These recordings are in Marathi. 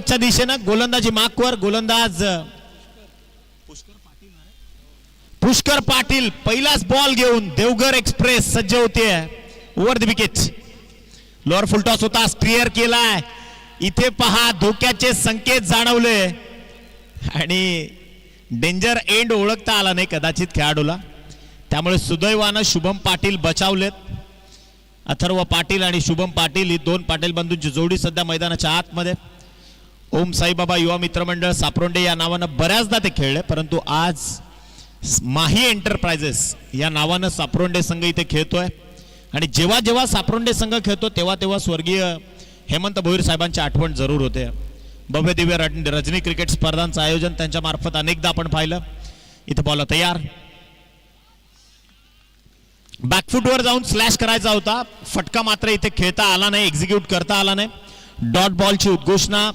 मागच्या दिशेनं गोलंदाजी मागवर गोलंदाज पुष्कर पाटील पहिलाच बॉल घेऊन देवघर एक्सप्रेस सज्ज होते over the wicket. Lower full toss होता क्लिअर केलाय. इथे पहा धोक्याचे संकेत जाणवले आणि डेंजर एंड ओळखता आला नाही कदाचित खेळाडूला. त्यामुळे सुदैवानं शुभम पाटील बचावलेत. अथर्व पाटील आणि शुभम पाटील ही दोन पाटील बंधूंची जोडी सध्या मैदानाच्या आतमध्ये. ओम साईबाबा युवा मित्रमंडळ सापरोंडे या नावानं बऱ्याचदा ते खेळले, परंतु आज माही एंटरप्राइजेस या नावानं सापरोंडे संघ इथे खेळतोय. आणि जेव्हा जेव्हा सापरोंडे संघ खेळतो तेव्हा तेव्हा स्वर्गीय हेमंत भोईर साहेबांची आठवण जरूर होते. भव्य दिव्य रजनी क्रिकेट स्पर्धांचं आयोजन त्यांच्या मार्फत अनेकदा आपण पाहिलं. इथे बॉल तयार. बॅकफुटवर जाऊन स्लॅश करायचा होता, फटका मात्र इथे खेळता आला नाही, एक्झिक्यूट करता आला नाही. डॉट बॉलची उद्घोषणा.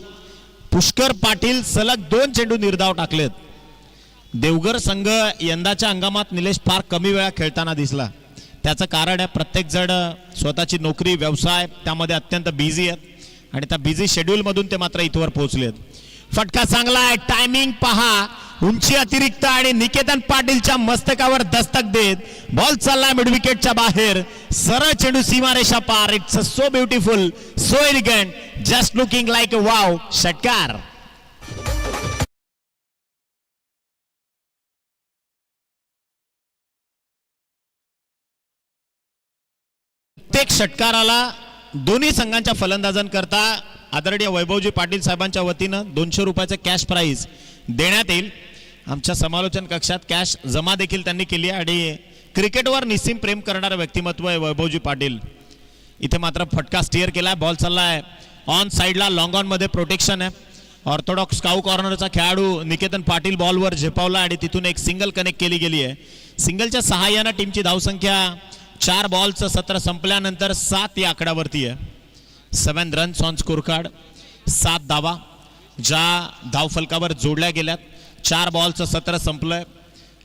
पुष्कर पाटील सलग 2 चेंडू निर्धाव टाकलेत. देवघर संघ यंदाच्या हंगामात निलेश फार कमी वेळा खेळताना दिसला. त्याचं कारण आहे प्रत्येक जण स्वतःची नोकरी व्यवसाय त्यामध्ये अत्यंत बिझी आहेत आणि त्या बिझी शेड्यूल मधून ते मात्र इथवर पोहोचलेत. फटका चांगला आहे. टायमिंग पहा. उंची अतिरिक्त आणि निकेतन पाटीलच्या मस्तकावर दस्तक देत बॉल चालला मिड विकेटच्या बाहेर. सरळ चेंडू सीमारेषा पार. It's so beautiful, so elegant, just looking like a wow. षटकार. प्रत्येक षटकाराला दोन्ही संघांच्या फलंदाजांकरता आदरणीय वैभवजी पाटील साहेबांच्या वतीनं 200 रुपयाचं कॅश प्राइज देण्यात येईल. आमच्या समालोचन कक्षात कॅश जमा देखील त्यांनी केली आहे आणि क्रिकेटवर निस्सीम प्रेम करणारं व्यक्तिमत्व आहे वैभवजी पाटील. इथे मात्र फटका स्टिअर केलाय. बॉल चाललाय ऑन साइडला. लॉंग ऑन मध्ये प्रोटेक्शन आहे. ऑर्थोडॉक्स काऊ कॉर्नरचा खेळाडू निकेतन पाटील बॉलवर झेपावला आणि तिथून एक सिंगल कनेक्ट केली गेली आहे. सिंगलच्या सहाय्यानं टीमची धावसंख्या 4 बॉलचं सत्र संपल्यानंतर 7 या आकड्यावरती आहे. 7 रन्स ऑन स्कोर कार्ड. 7 धावा ज्या धावफलकावर जोडल्या गेल्यात. 4 बॉलचं सत्र संपलंय.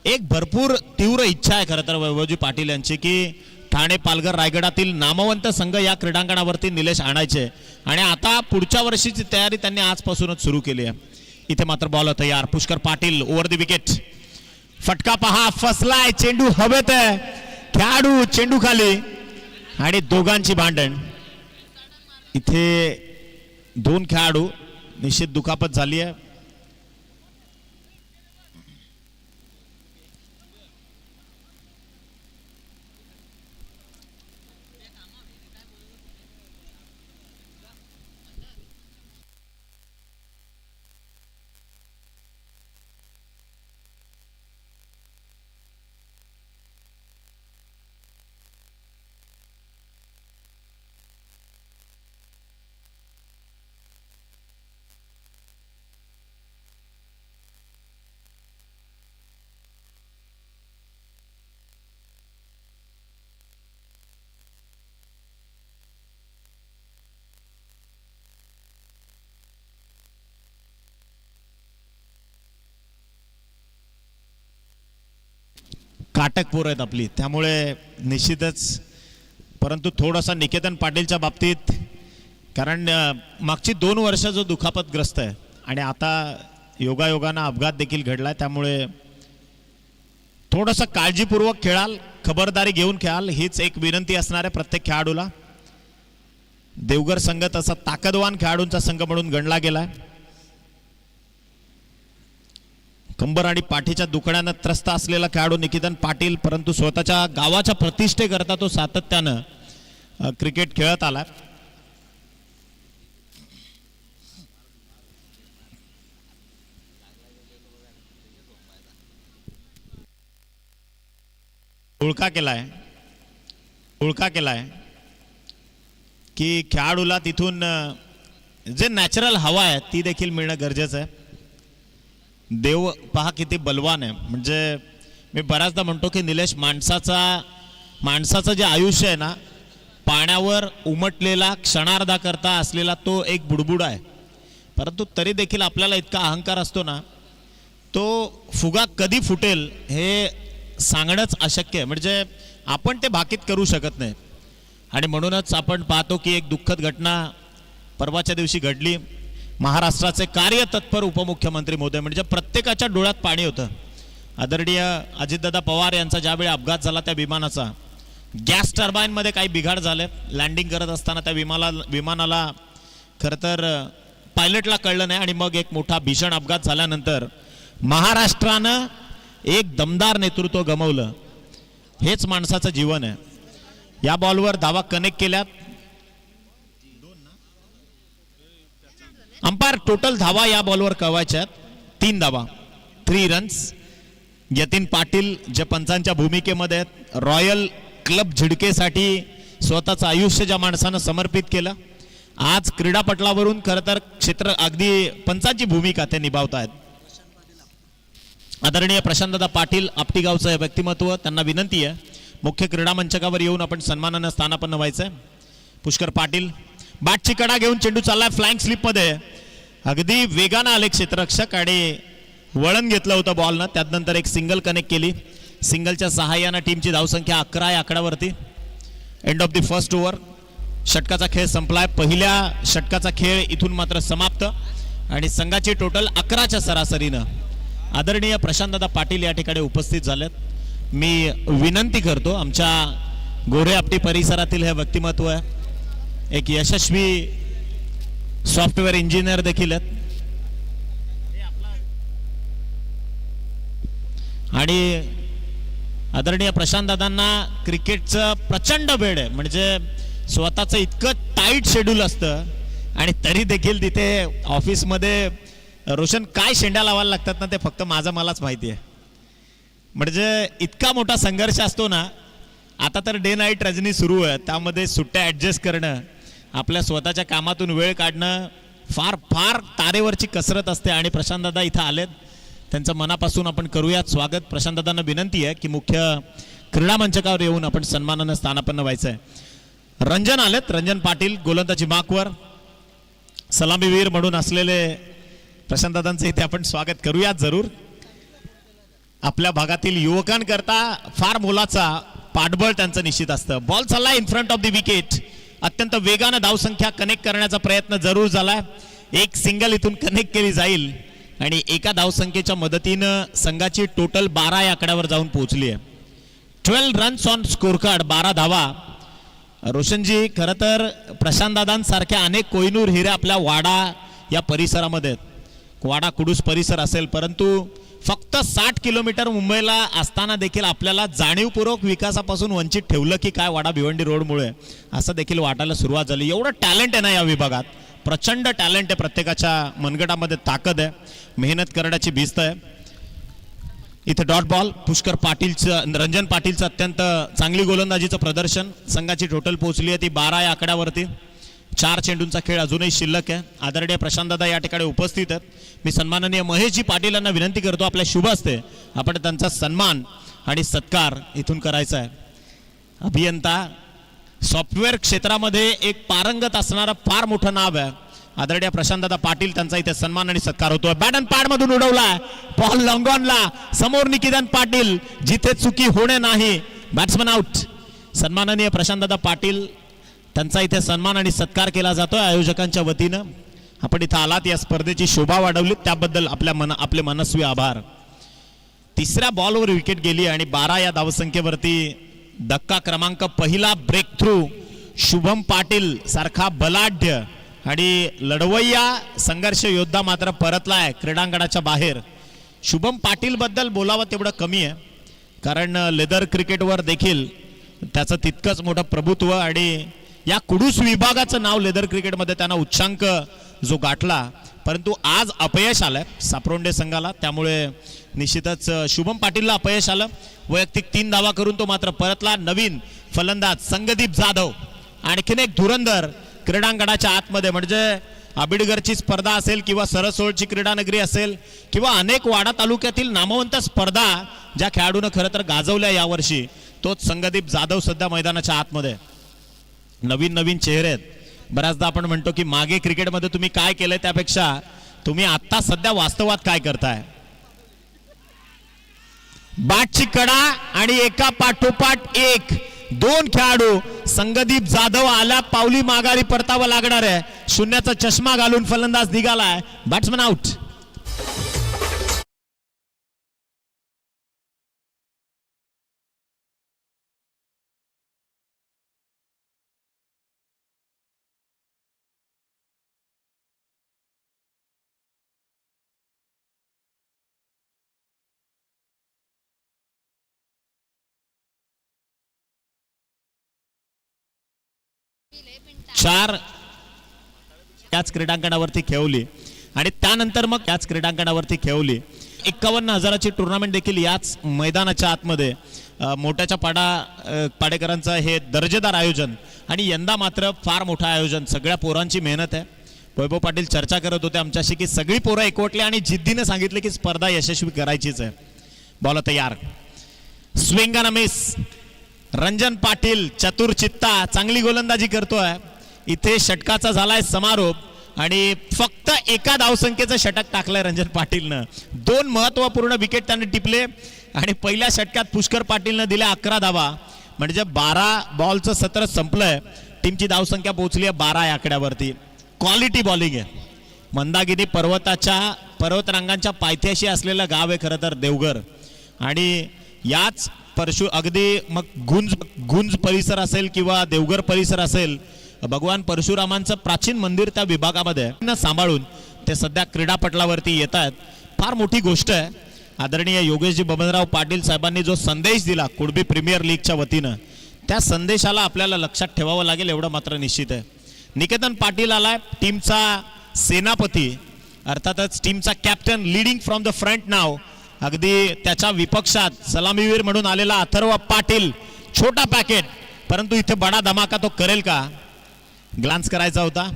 एक भरपूर तीव्र इच्छा आहे खरं तर वैभवजी पाटील यांची की ठाणे पालघर रायगडातील नामवंत संघ या क्रीडांगणावरती निलेश आणायचे आणि आता पुढच्या वर्षीची तयारी त्यांनी आजपासूनच सुरू केली आहे. इथे मात्र बॉल तयार. Pushkar Patil over the wicket. फटका पहा. फसलाय. चेंडू हवेत आहे. खेळाडू चेंडू खाली आणि दोघांची भांडण. इथे 2 खेळाडू निश्चित दुखापत झाली आहे. काटक पोर आहेत आपली त्यामुळे निश्चितच, परंतु थोडासा निकेतन पाटीलच्या बाबतीत कारण मागची 2 वर्ष जो दुखापतग्रस्त आहे आणि आता योगायोगानं अपघात देखील घडलाय, त्यामुळे थोडंसं काळजीपूर्वक खेळाल, खबरदारी घेऊन खेळाल हीच एक विनंती असणार आहे प्रत्येक खेळाडूला. देवघर संघ तसा ताकदवान खेळाडूंचा संघ म्हणून गणला गेलाय. कंबर आणि पाठीच्या दुखण्यानं त्रस्त असलेला खेळाडू निकेतन पाटील, परंतु स्वतःच्या गावाच्या प्रतिष्ठेकरता तो सातत्यानं क्रिकेट खेळत आला. ओळखा केलाय की खेळाडूला तिथून जे नॅचरल हवा आहे ती देखील मिळणं गरजेचं आहे. देव पहा किती बलवान आहे. म्हणजे मी बऱ्याचदा म्हणतो की निलेश, माणसाचं जे आयुष्य आहे ना, पाण्यावर उमटलेला क्षणार्धा करता असलेला तो एक बुडबुड आहे, परंतु तरी देखील आपल्याला इतका अहंकार असतो ना, तो फुगा कधी फुटेल हे सांगणंच अशक्य आहे. म्हणजे आपण ते भाकीत करू शकत नाही. आणि म्हणूनच आपण पाहतो की एक दुःखद घटना परवाच्या दिवशी घडली. महाराष्ट्राचे कार्यतत्पर उपमुख्यमंत्री महोदय, म्हणजे प्रत्येकाच्या डोळ्यात पाणी होतं. आदरणीय अजितदादा पवार यांचा ज्यावेळी अपघात झाला त्या विमानाचा, गॅस टर्बाईनमध्ये काही बिघाड झाले. लँडिंग करत असताना त्या विमानाला खरं तर पायलटला कळलं नाही आणि मग एक मोठा भीषण अपघात झाल्यानंतर महाराष्ट्रानं एक दमदार नेतृत्व गमावलं. हेच माणसाचं जीवन आहे. या बॉलवर धावा कनेक्ट केल्यात. अंपायर टोटल धावा या बॉलवर कळवायच्यात 3 धावा, 3 रन्स. यतीन पाटील जे पंचांच्या भूमिकेमध्ये आहेत, रॉयल क्लब झिडकेसाठी स्वतःचं आयुष्य ज्या माणसानं समर्पित केलं, आज क्रीडापटलावरून खरं तर क्षेत्र अगदी पंचांची भूमिका ते निभावत आहेत. आदरणीय प्रशांतदादा पाटील आपटीगावचं हे व्यक्तिमत्व, त्यांना विनंती आहे मुख्य क्रीडा मंचकावर येऊन आपण सन्मानानं स्थानापन्न व्हायचंय. पुष्कर पाटील बॅटची कडा घेऊन चेंडू चाललाय फ्लाइंग स्लिपमध्ये, अगदी वेगानं आले क्षेत्ररक्षक आणि वळण घेतलं होतं बॉलनं. त्यानंतर एक सिंगल कनेक्ट केली. सिंगलच्या सहाय्यानं टीमची धावसंख्या 11 आहे आकड्यावरती. End of the first over. षटकाचा खेळ संपलाय. पहिल्या षटकाचा खेळ इथून मात्र समाप्त आणि संघाची टोटल 11च्या सरासरीनं. आदरणीय प्रशांतदादा पाटील या ठिकाणी उपस्थित झालेत. मी विनंती करतो, आमच्या गोरे आपटी परिसरातील हे व्यक्तिमत्व आहे, एक यशस्वी सॉफ्टवेअर इंजिनियर देखील आहेत आणि आदरणीय प्रशांतदादांना क्रिकेटचं प्रचंड वेड आहे. म्हणजे स्वतःचं इतकं टाईट शेड्यूल असतं आणि तरी देखील तिथे ऑफिसमध्ये रोशन काय शेंड्या लावायला लागतात ना, ते फक्त मलाच माहिती आहे. म्हणजे इतका मोठा संघर्ष असतो ना. आता तर डे नाईट रजनी सुरू आहे, त्यामध्ये सुट्ट्या ॲडजस्ट करणं, आपल्या स्वतःच्या कामातून वेळ काढणं फार फार तारेवरची कसरत असते. आणि प्रशांतदादा इथं आलेत, त्यांचं मनापासून आपण करूयात स्वागत. प्रशांतदादांना विनंती आहे की मुख्य क्रीडा मंचकावर येऊन आपण सन्मानानं स्थानापन्न व्हायचं आहे. रंजन आलेत, रंजन पाटील गोलंदाजी मार्कवर सलामीवीर म्हणून असलेले प्रशांतदादांचं इथे आपण स्वागत करूयात जरूर. आपल्या भागातील युवकांकरता फार मोलाचा पाठबळ त्यांचं निश्चित असतं. बॉल चाललाय in front of the wicket. अत्यंत वेगानं धावसंख्या कनेक्ट करण्याचा प्रयत्न जरूर झालाय. एक सिंगल इथून कनेक्ट केली जाईल आणि एका धावसंख्येच्या मदतीनं संघाची टोटल 12 या आकड्यावर जाऊन पोहोचली आहे. 12 रन्स ऑन स्कोर कार्ड, 12 धावा. रोशनजी, खरं तर प्रशांतदादांसारख्या अनेक कोहिनूर हिरे आपल्या वाडा या परिसरामध्ये, वाडा कुडूस परिसर असेल, परंतु फक्त 60 किलोमीटर मुंबईला असताना देखील आपल्याला जाणीवपूर्वक विकासापासून वंचित ठेवलं की काय वाडा भिवंडी रोडमुळे, असं देखील वाटायला सुरुवात झाली. एवढं टॅलेंट आहे ना या विभागात, प्रचंड टॅलेंट आहे. प्रत्येकाच्या मनगटामध्ये ताकद आहे, मेहनत करण्याची भिस्त आहे. इथे डॉट बॉल. पुष्कर पाटीलचं, रंजन पाटीलचं अत्यंत चांगली गोलंदाजीचं प्रदर्शन. संघाची टोटल पोहोचली आहे ती 12 या आकड्यावरती. 4 चेंडूंचा खेळ अजूनही शिल्लक आहे. आदरणीय प्रशांतदादा या ठिकाणी उपस्थित आहेत. मी सन्माननीय महेशजी पाटील यांना विनंती करतो, आपल्या शुभ हस्ते आपण त्यांचा सन्मान आणि सत्कार इथून करायचा आहे. अभियंता, सॉफ्टवेअर क्षेत्रामध्ये एक पारंगत असणारं फार मोठं नाव आहे आदरणीय प्रशांतदादा पाटील, त्यांचा इथे सन्मान आणि सत्कार होतोय. बॅट अँड पॅड मधून उडवलाय बॉल लॉंगॉनला. समोर निकिदन पाटील, जिथे चुकी होणे नाही. Batsman out. सन्माननीय प्रशांतदादा पाटील, त्यांचा इथे सन्मान आणि सत्कार केला जातोय आयोजकांच्या वतीनं. आपण इथं आलात, या स्पर्धेची शोभा वाढवली, त्याबद्दल आपले मनस्वी आभार. तिसऱ्या बॉलवर विकेट गेली आणि 12 या धावसंख्येवरती धक्का क्रमांक पहिला ब्रेक थ्रू. शुभम पाटील सारखा बलाढ्य आणि लढवय्या संघर्ष योद्धा मात्र परतलाय क्रीडांगणाच्या बाहेर. शुभम पाटील बद्दल बोलावं तेवढं कमी आहे, कारण लेदर क्रिकेटवर देखील त्याचं तितकंच मोठं प्रभुत्व आणि या कुडूस विभागाचं नाव लेदर क्रिकेटमध्ये त्यांना उच्चांक जो गाठला, परंतु आज अपयश आलंय सापरोंडे संघाला, त्यामुळे निश्चितच शुभम पाटीलला अपयश आलं. वैयक्तिक 3 धावा करून तो मात्र परतला. नवीन फलंदाज संगदीप जाधव, आणखीन एक धुरंधर क्रीडांगणाच्या आतमध्ये. म्हणजे आबिडगरची स्पर्धा असेल किंवा सरसोळची क्रीडानगरी असेल किंवा अनेक वाडा तालुक्यातील नामवंत स्पर्धा ज्या खेळाडूनं खरं तर गाजवल्या यावर्षी, तोच संगदीप जाधव सध्या मैदानाच्या आतमध्ये. नवीन नवीन चेहरे आहेत. बऱ्याचदा आपण म्हणतो की मागे क्रिकेटमध्ये तुम्ही काय केलंय त्यापेक्षा तुम्ही आता सध्या वास्तवात काय करताय. बॅटची कडा आणि एका पाठोपाठ एक 2 खेळाडू. संगदीप जाधव आला पावली माघारी परतावं लागणार आहे. शून्याचा चष्मा घालून फलंदाज निघालाय. Batsman out. चार त्याच क्रीडांगणावरती खेळवली आणि त्यानंतर मग त्याच क्रीडांगणावरती खेळवली. 51,000ची टुर्नामेंट देखील याच मैदानाच्या आतमध्ये मोठ्याच्या पाडेकरांचं हे दर्जेदार आयोजन आणि यंदा मात्र फार मोठं आयोजन. सगळ्या पोरांची मेहनत आहे. वैभव पाटील चर्चा करत होते आमच्याशी की सगळी पोरं एकवटली आणि जिद्दीने सांगितले की स्पर्धा यशस्वी करायचीच आहे. बॉल तयार. स्विंग अन मिस. रंजन पाटील चतुरचित्ता चांगली गोलंदाजी करतोय. इथे षटकाचा झालाय समारोप आणि फक्त एका धावसंख्येचं षटक टाकलंय रंजन पाटीलनं. 2 महत्वपूर्ण विकेट त्याने टिपले आणि पहिल्या षटकात पुष्कर पाटीलनं दिल्या 11 धावा. म्हणजे 12 बॉलचं सत्र संपलंय. टीमची धावसंख्या पोहोचली आहे 12 या आकड्यावरती. क्वालिटी बॉलिंग आहे. मंदाकिनी पर्वतरांगांच्या पायथ्याशी असलेलं गाव आहे खरं तर देवघर आणि याच अगदी मग गुंज परिसर असेल किंवा देवघर परिसर असेल, भगवान परशुरामांचं प्राचीन मंदिर त्या विभागामध्ये सांभाळून ते सध्या क्रीडापटलावरती येत आहेत. फार मोठी गोष्ट आहे. आदरणीय योगेशजी बबनराव पाटील साहेबांनी जो संदेश दिला कुडबी प्रीमियर लीगच्या वतीनं, त्या संदेशाला आपल्याला लक्षात ठेवावं लागेल एवढं मात्र निश्चित आहे. निकेतन पाटील आलाय, टीमचा सेनापती, अर्थातच टीमचा captain, leading from the front नाव. अगदी त्याच्या विपक्षात सलामीवीर म्हणून आलेला अथर्व पाटील. छोटा पॅकेट परंतु इथे बडा धमाका तो करेल का? ग्लान्स करायचा होता.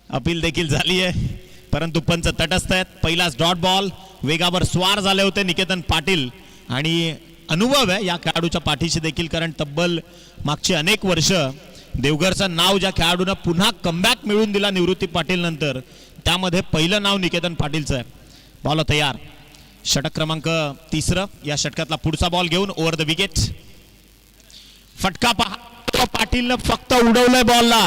अपील देखील झाली आहे परंतु पंच तटस्थ आहेत. पहिलाच डॉट बॉल. वेगावर स्वार झाले होते निकेतन पाटील आणि अनुभव आहे या खेळाडूच्या पाठीशी देखील, कारण तब्बल मागची अनेक वर्ष देवघरचं नाव ज्या खेळाडूंना पुन्हा कमबॅक मिळवून दिला निवृत्ती पाटील नंतर, त्यामध्ये पहिलं नाव निकेतन पाटीलचं आहे. बॉल तयार. षटक क्रमांक 3. या षटकातला पुढचा बॉल घेऊन ओव्हर द विकेट. फटका पहा. पाटीलनं फक्त उडवलंय बॉलला.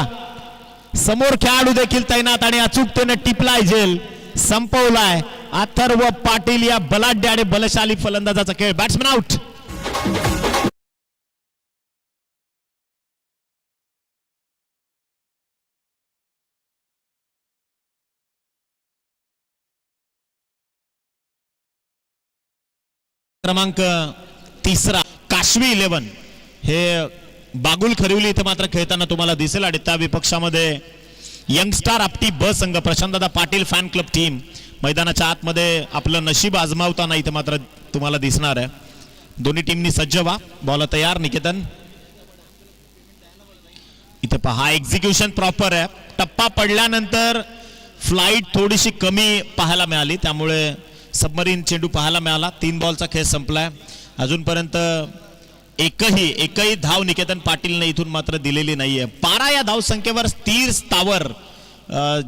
समोर खेळाडू देखील तैनात आणि अचूकतेने टिपलाय झेल. संपवलाय अथर्व पाटील या बलाढ्य आणि बलशाली फलंदाजाचा खेळ. Batsman out. क्रमांक 3 काशवी 11 हे बागुल खरिवली इथे मात्र खेळताना तुम्हाला दिसेल आणि त्या विपक्षामध्ये यंगस्टार आपटी ब संघ प्रशांतदादा पाटील फॅन क्लब टीम मैदानाच्या आतमध्ये आपलं नशीब आजमावताना इथे मात्र तुम्हाला दिसणार आहे. दोन्ही टीमनी सज्ज व्हा. बॉल तयार. निकेतन इथे पहा. एक्झिक्युशन प्रॉपर आहे. टप्पा पडल्यानंतर फ्लाईट थोडीशी कमी पाहायला मिळाली, त्यामुळे सबमरीन चेंडू पाहायला मिळाला. 3 बॉलचा खेळ संपलाय. अजूनपर्यंत एकही धाव निकेतन पाटीलने इथून मात्र दिलेली नाहीये. 12 या धाव संख्येवर स्थिर स्थावर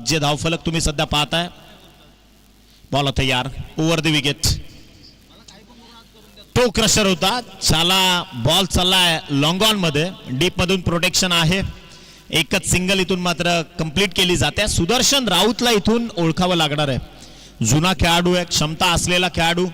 जे धावफलक तुम्ही सध्या पाहताय. बॉल तयार. Over the wicket. तो क्रशर होता. चाला बॉल चाललाय लॉंग ऑन मध्ये. डीप मधून प्रोटेक्शन आहे. एकच सिंगल इथून मात्र कंप्लीट केली जाते. सुदर्शन राऊतला इथून ओळखावं लागणार आहे. जुना खेळाडू आहे, क्षमता असलेला खेळाडू.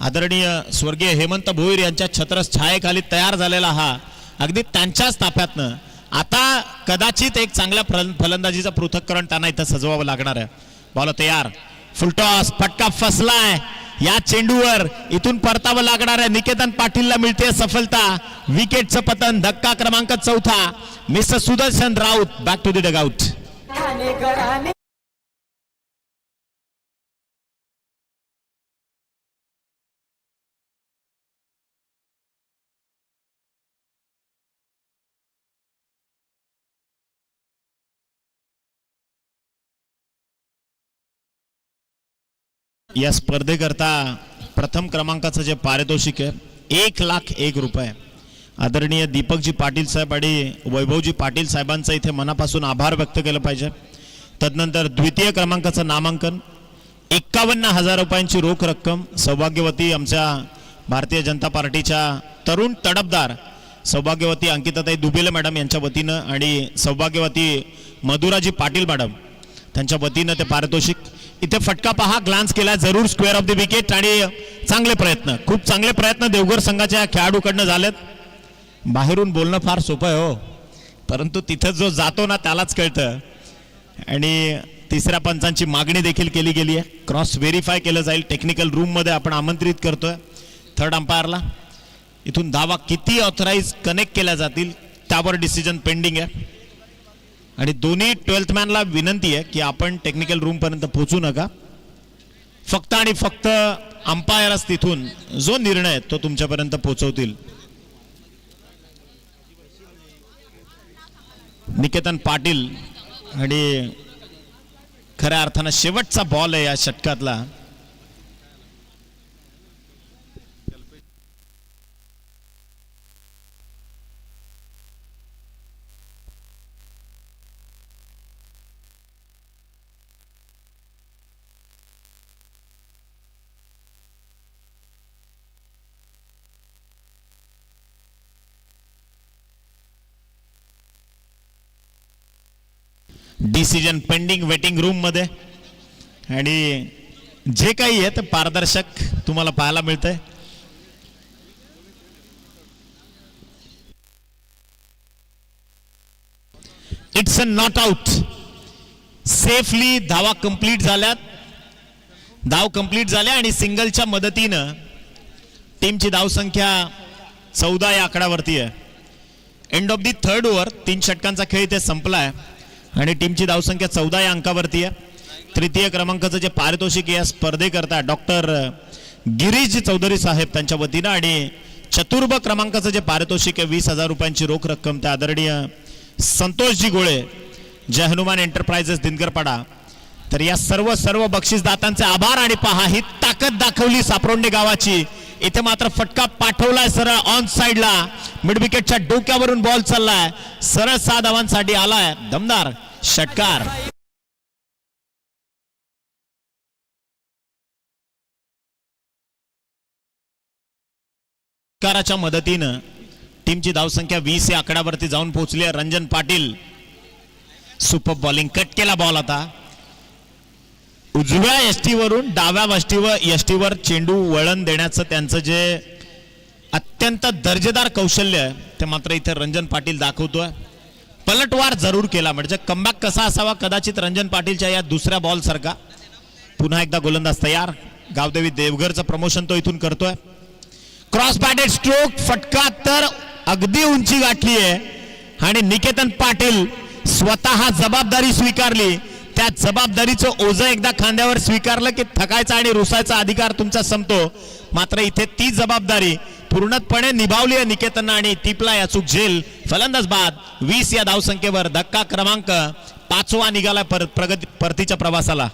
आदरणीय स्वर्गीय हेमंत भोईर यांच्या छत्रछायेखाली तयार झालेला हा अगदी त्यांच्याच ताफ्यातनं आता कदाचित एक चांगल्या फलंदाजीचं पृथक्करण त्यांना इथं सजवावं लागणार आहे. बॉल तयार. फुलटॉस. फटका फसलाय. या चेंडूवर इथून परतावं लागणार आहे. निकेतन पाटीलला मिळते सफलता. विकेटचं पतन. धक्का क्रमांक 4. Mister Sudarshan Raut back to the dugout. या स्पर्धेकरता प्रथम क्रमांकाचं जे पारितोषिक आहे 1,01,000 रुपये. आदरणीय दीपकजी पाटील साहेब आणि वैभवजी पाटील साहेबांचं इथे मनापासून आभार व्यक्त केलं पाहिजे. तदनंतर द्वितीय क्रमांकाचं नामांकन 51,000 रुपयांची रोख रक्कम सौभाग्यवती आमच्या भारतीय जनता पार्टीच्या तरुण तडफदार सौभाग्यवती अंकिताताई दुबेले मॅडम यांच्या वतीनं आणि सौभाग्यवती मधुराजी पाटील मॅडम त्यांच्या वतीनं ते पारितोषिक. इथे फटका पहा, ग्लान्स केला जरूर स्क्वेअर ऑफ द विकेट आणि चांगले प्रयत्न, खूप चांगले प्रयत्न देवघर संघाच्या खेळाडूकडनं झालेत. बाहेरून बोलणं फार सोपं आहे हो, परंतु तिथं जो जातो ना त्यालाच कळतं. आणि तिसऱ्या पंचांची मागणी देखील केली गेली आहे. क्रॉस व्हेरीफाय केलं जाईल, टेक्निकल रूममध्ये आपण आमंत्रित करतोय थर्ड अंपायरला. इथून धावा किती ऑथराईज कनेक्ट केल्या जातील त्यावर डिसिजन पेंडिंग आहे. आणि दोन्ही 12th मॅनला विनंती आहे की आपण टेक्निकल रूम पर्यंत पोहोचू नका, फक्त आणि फक्त अंपायरच तिथून जो निर्णय तो तुमच्यापर्यंत पोहोचवतील. निकेतन पाटील आणि खऱ्या अर्थानं शेवटचा बॉल आहे या षटकातला. डिसिजन पेंडिंग वेटिंग रूम मध्ये. आणि जे काही आहे ते पारदर्शक तुम्हाला पाहायला मिळतंय. It's a not out. Safely धावा कंप्लीट झाल्यात, धाव कंप्लीट झाल्या आणि सिंगलच्या मदतीनं टीमची धावसंख्या 14 या आकड्यावरती आहे. End of the third over, 3 षटकांचा खेळ इथे संपलाय आणि टीमची धावसंख्या 14 या अंकावरती आहे. तृतीय क्रमांकाचं जे पारितोषिक या स्पर्धेकरता डॉक्टर गिरीश चौधरी साहेब त्यांच्या वतीनं आणि चतुर्भ क्रमांकाचं जे पारितोषिक आहे 20,000 रुपयांची रोख रक्कम त्या आदरणीय संतोषजी गोळे, जय हनुमान एंटरप्राइजेस दिनकरपाडा. तर या सर्व बक्षीसदातांचे आभार. आणि पहा ही ताकद दाखवली सापरोंडे गावाची. इथे मात्र फटका पाठवलाय सरळ ऑन साइडला, मिड विकेटच्या डोक्यावरून बॉल चाललाय, सरळ 6 धावांसाठी आलाय दमदार षटकार. षटकाराच्या मदतीनं टीमची धावसंख्या 20 या आकड्यावरती जाऊन पोहोचली आहे. Ranjan Patil super bowling, cut केला बॉल. आता उजव्या यष्टीवरून डाव्या यष्टीवर चेंडू वळण देण्याचं त्यांचं जे अत्यंत दर्जेदार कौशल्य आहे ते मात्र इथे रंजन पाटील दाखवतोय. पलटवार जरूर केला, म्हणजे कमबॅक कसा असावा कदाचित रंजन पाटीलच्या या दुसऱ्या बॉल सारखा. पुन्हा एकदा गोलंदाज तयार. गावदेवी देवघरचं प्रमोशन तो इथून करतोय. क्रॉस बॅटेड स्ट्रोक, फटका तर अगदी उंची गाठली आहे आणि निकेतन पाटील स्वतः जबाबदारी स्वीकारली. त्या जबाबदारीचं ओझं एकदा खांद्यावर स्वीकारलं की थकायचा आणि रुसायचा अधिकार तुमचा संपतो. मात्र इथे ती जबाबदारी पूर्णपणे निभावली आहे निकेतन आणि टिपला या चूक झेल. फलंदाज बाद. 20 या धावसंख्येवर धक्का क्रमांक 5वा निघाला परतीच्या प्रवासाला.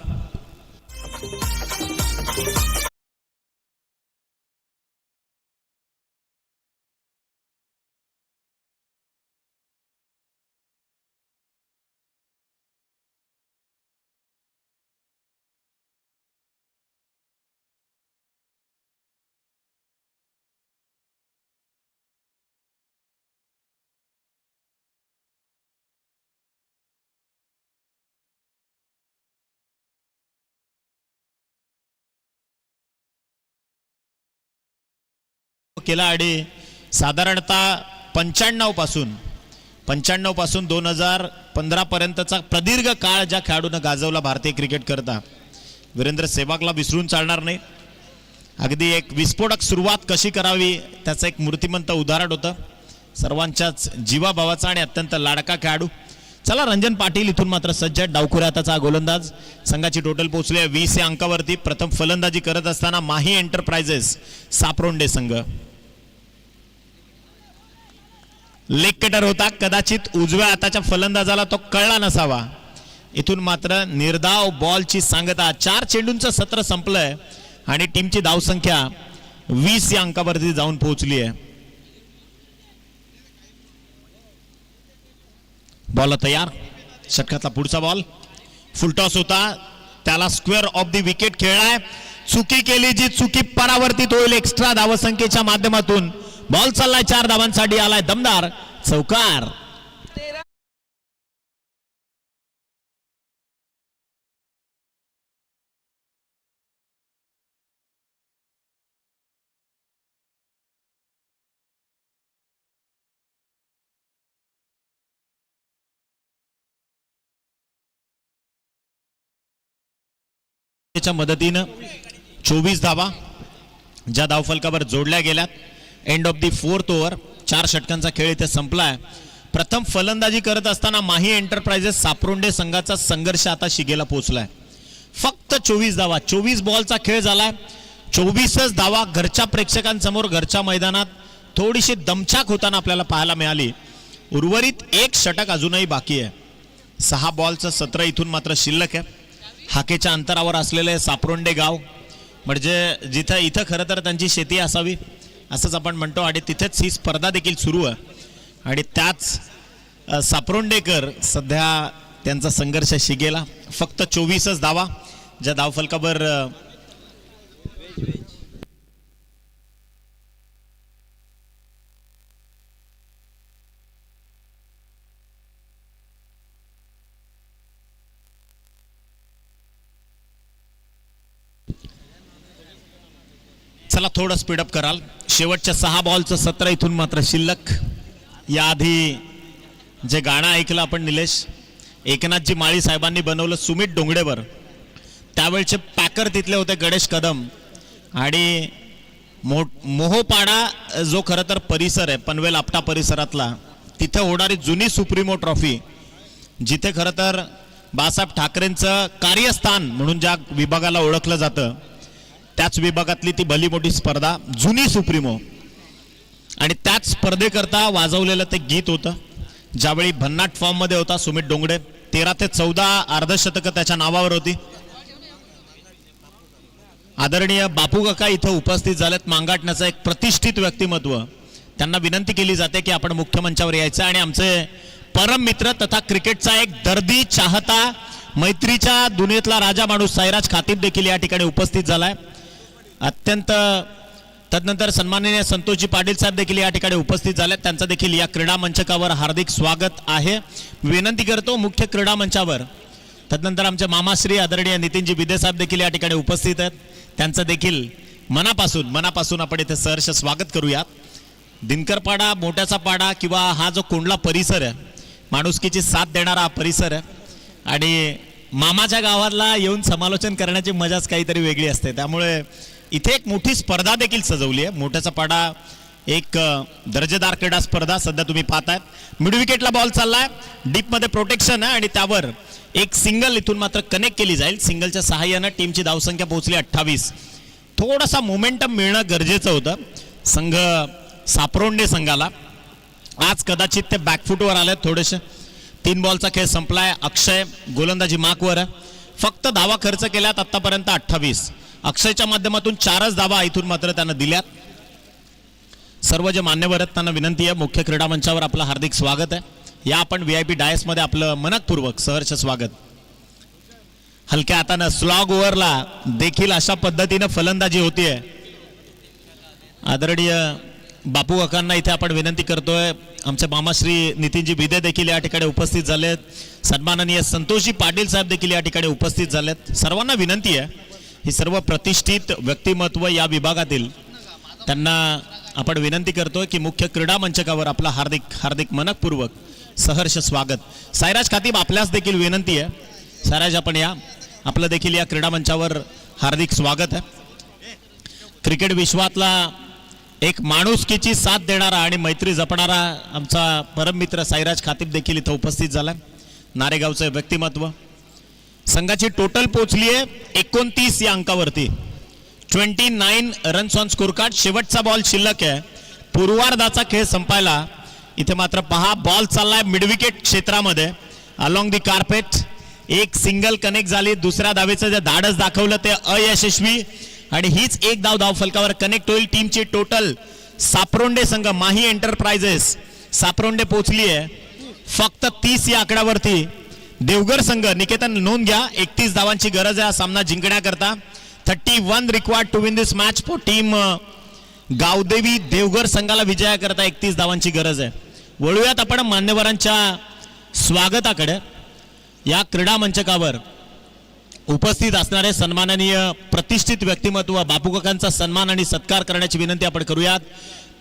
केला आणि साधारणतः 95 पासून 2015 पर्यंतचा प्रदीर्घ काळ ज्या खेळाडूने गाजवला भारतीय क्रिकेट करता, वीरेंद्र सेहवागला विसरून चालणार नाही. अगदी एक विस्फोटक सुरुवात कशी करावी त्याचं एक मूर्तिमंत उदाहरण होतं. सर्वांच्याच जीवाभावाचा आणि अत्यंत लाडका खेळाडू. चला, रंजन पाटील इथून मात्र सज्ज. डावखुऱ्या हाताचा गोलंदाज. संघाची टोटल पोहोचली आहे 20 या अंकावरती. प्रथम फलंदाजी करत असताना माही एंटरप्राइजेस सापरोंडे संघ. लेग कटर होता, कदाचित उजव्या हाताच्या फलंदाजाला तो कळला नसावा. इथून मात्र निर्धाव बॉलची सांगता. 4 चेंडूंचं सत्र संपलंय आणि टीमची धावसंख्या 20 या अंकावरती जाऊन पोहोचली आहे. बॉल तयार. षटकातला पुढचा बॉल फुलटॉस होता, त्याला स्क्वेअर ऑफ द विकेट खेळलाय. चुकी केली जी चुकी परावर्तित होईल एक्स्ट्रा धावसंख्येच्या माध्यमातून. बॉल चाललाय 4 धावांसाठी, आलाय दमदार चौकार. त्याच्या मदतीनं 24 धावा ज्या धावफलकावर जोडल्या गेल्यात. End of the 4th over. 4 षटकांचा खेळ इथे संपलाय. प्रथम फलंदाजी करत असताना माही एंटरप्राइजेस सापरोंडे संघाचा संघर्ष आता शिगेला पोहोचलाय. फक्त 24 धावा. 24 बॉलचा खेळ झालाय. 24च धावा घरच्या प्रेक्षकांसमोर घरच्या मैदानात थोडीशी दमछाक होताना आपल्याला पाहायला मिळाली. उर्वरित एक षटक अजूनही बाकी आहे. 6 बॉलचं सत्र इथून मात्र शिल्लक आहे. हाकेच्या अंतरावर असलेले सापरोंडे गाव म्हणजे जिथं इथं खरं तर त्यांची शेती असावी असंच आपण म्हणतो आणि तिथेच ही स्पर्धा देखील सुरू आहे. आणि त्याच सापरोंडेकर सध्या त्यांचा संघर्ष शिगेला. फक्त 24च धावा ज्या धावफलकावर चला थोडं स्पीडअप कराल. शेवटच्या 6 बॉलचं सत्र इथून मात्र शिल्लक. याआधी जे गाणं ऐकलं आपण निलेश, एकनाथजी माळी साहेबांनी बनवलं सुमित डोंगडेवर, त्यावेळचे पॅकर तिथले होते गणेश कदम. आणि मोहोपाडा जो खरं तर परिसर आहे पनवेल आपटा परिसरातला, तिथे होणारी जुनी सुप्रीमो ट्रॉफी जिथे खरं तर बाळासाहेब ठाकरेंचं कार्यस्थान म्हणून ज्या विभागाला ओळखलं जातं त्याच विभागातली ती भली मोठी स्पर्धा जुनी सुप्रीमो. आणि त्याच स्पर्धेकरता वाजवलेलं ते गीत होतं ज्यावेळी भन्नाट फॉर्म मध्ये होता सुमित डोंगडे. 13 ते 14 अर्धशतकं त्याच्या नावावर होती. आदरणीय बापू काका इथं उपस्थित झालेत. मांगाटण्याचं एक प्रतिष्ठित व्यक्तिमत्व. त्यांना विनंती केली जाते की आपण मुख्य मंचावर यायचं. आणि आमचे परम मित्र तथा क्रिकेटचा एक दर्दी चाहता, मैत्रीच्या दुनियेतला राजा माणूस साईराज खातीब देखील या ठिकाणी उपस्थित झालाय. अत्यंत तदनंतर सन्माननीय संतोषजी पाटील साहेब देखील या ठिकाणी उपस्थित झाले. त्यांचं देखील या क्रीडा मंचकावर हार्दिक स्वागत आहे. विनंती करतो मुख्य क्रीडा मंचावर. तदनंतर आमचे मामाश्री आदरणीय नितीनजी विदे साहेब देखील या ठिकाणी उपस्थित आहेत. त्यांचं देखील मनापासून आपण इथे सहर्ष स्वागत करूयात. दिनकरपाडा, मोठ्याचा पाडा किंवा हा जो कोंडला परिसर आहे, माणुसकीची साथ देणारा हा परिसर आहे. आणि मामाच्या गावाला येऊन समालोचन करण्याची मजाच काहीतरी वेगळी असते. त्यामुळे इथे एक मोठी स्पर्धा देखील सजवली आहे. मोठ्याचा पाडा एक दर्जेदार क्रीडा स्पर्धा सध्या तुम्ही पाहताय. मिड विकेटला बॉल चाललाय. डीप मध्ये प्रोटेक्शन आहे आणि त्यावर एक सिंगल इथून मात्र कनेक्ट केली जाईल. सिंगलच्या सहाय्यानं टीमची धावसंख्या पोहोचली 28. थोडासा मोमेंटम मिळणं गरजेचं होतं संघ सापरोंडे संघाला. आज कदाचित ते बॅकफुटवर आले थोडेसे. 3 बॉलचा खेळ संपलाय. अक्षय गोलंदाजी मार्कवर आहे. फक्त धावा खर्च केल्यात आतापर्यंत 28. अक्षयच्या माध्यमातून 4च धावा इथून मात्र त्यानं दिल्यात. सर्व जे मान्यवर आहेत त्यांना विनंती आहे मुख्य क्रीडा मंचावर आपलं हार्दिक स्वागत आहे. या आपण VIP डायस मध्ये आपलं मनपूर्वक सहर्ष स्वागत. हलक्या हातानं स्लॉग ओव्हरला देखील अशा पद्धतीनं फलंदाजी होतीये. आदरणीय बापू काकांना इथे आपण विनंती करतोय. आमचे मामाश्री नितीनजी विदे देखील या ठिकाणी उपस्थित झालेत. सन्माननीय संतोषजी पाटील साहेब देखील या ठिकाणी उपस्थित झालेत. सर्वांना विनंती आहे ही सर्व प्रतिष्ठित व्यक्तिमत्व या विभागातील, त्यांना आपण विनंती करतोय की मुख्य क्रीडा मंचकावर आपला हार्दिक मनपूर्वक सहर्ष स्वागत. साईराज खातीब आपल्यास देखील विनंती आहे. साईराज आपण या. आपलं देखील या क्रीडा मंचावर हार्दिक स्वागत आहे. क्रिकेट विश्वातला एक माणुसकीची साथ देणारा आणि मैत्री जपणारा आमचा परम मित्र साईराज खातीब देखील इथं उपस्थित झाला. नारेगावचं व्यक्तिमत्व. संघाची टोटल पोहोचली आहे 29 या अंकावरती. 29 रन्स ऑन स्कोर कार्ड. शेवटचा बॉल शिल्लक आहे. पूर्वार्धाचा खेळ संपायला इथे मात्र पहा बॉल चाललाय मिड विकेट क्षेत्रामध्ये अलॉंग दी कार्पेट. एक सिंगल कनेक्ट झाली. दुसऱ्या धावेचं जे धाडस दाखवलं ते अयशस्वी आणि हीच एक धाव फलकावर कनेक्ट होईल. टीमची टोटल सापरोंडे संघ माही एंटरप्राइजेस सापरोंडे पोहोचली आहे फक्त 30 या आकड्यावरती. देवघर संघ निकेतन नोंद घ्या. 31 धावांची गरज आहे हा सामना जिंकण्याकरता. 31 required to win this match for team Gavdevi. Devghar संघाला विजयाकरता 31 धावांची गरज आहे. वळूयात आपण मान्यवरांच्या स्वागताकडे. या क्रीडा मंचकावर उपस्थित असणारे सन्माननीय प्रतिष्ठित व्यक्तिमत्व बापू काकांचा सन्मान आणि सत्कार करण्याची विनंती आपण करूयात.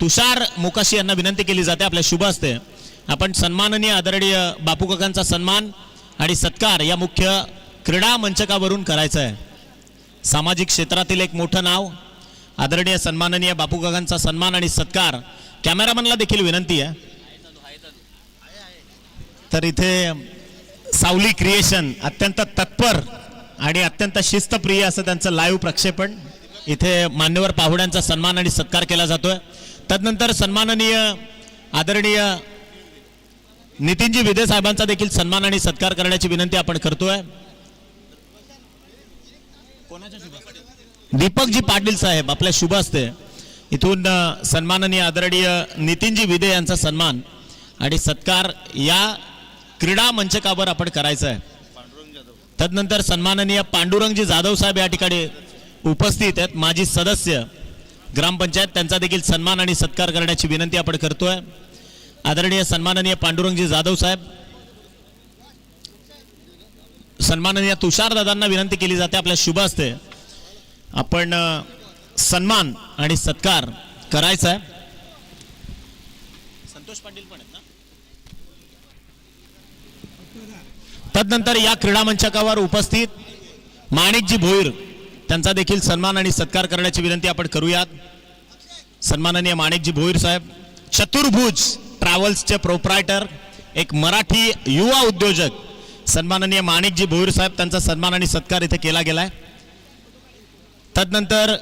तुषार मोकाशी यांना विनंती केली जाते आपल्या शुभ हस्ते आपण सन्माननीय आदरणीय बापू काकांचा सन्मान आणि सत्कार या मुख्य क्रीडा मंचकावरून करायचा आहे. सामाजिक क्षेत्रातील एक मोठं नाव, आदरणीय सन्माननीय बापू काकांचा सन्मान आणि सत्कार. कॅमेरामनला देखील विनंती आहे. तर इथे सावली क्रिएशन अत्यंत तत्पर आणि अत्यंत शिस्तप्रिय असं त्यांचं लाईव्ह प्रक्षेपण. इथे मान्यवर पाहुण्यांचा सन्मान आणि सत्कार केला जातोय. तदनंतर सन्माननीय आदरणीय नितीनजी विदे साहेबांचा देखील सन्मान आणि सत्कार करण्याची विनंती आपण करतोय. दीपकजी पाटील साहेब आपल्या शुभ हस्ते इथून सन्माननीय आदरणीय नितीनजी विदे यांचा सन्मान आणि सत्कार या क्रीडा मंचकावर आपण करायचा आहे. तदनंतर सन्माननीय पांडुरंगजी जाधव साहेब या ठिकाणी उपस्थित आहेत, माजी सदस्य ग्रामपंचायत, त्यांचा देखील सन्मान आणि सत्कार करण्याची विनंती आपण करतोय. आदरणीय सन्माननीय पांडुरंगजी जाधव साहेब, सन्माननीय तुषार दादांना विनंती केली जाते आपल्या शुभ हस्ते आपण सन्मान आणि सत्कार करायचा आहे. संतोष पाटील पण आहेत ना. तदनंतर या क्रीडा मंचकावर उपस्थित माणिकजी भोईर, त्यांचा देखील सन्मान आणि सत्कार करण्याची विनंती आपण करूयात. सन्माननीय माणिकजी भोईर साहेब, चतुर्भुज ट्रॅव्हल्सचे प्रोप्रायटर, एक मराठी युवा उद्योजक, सन्माननीय माणिकजी भोईर साहेब, त्यांचा सन्मान आणि सत्कार इथे केला गेलाय. तदनंतर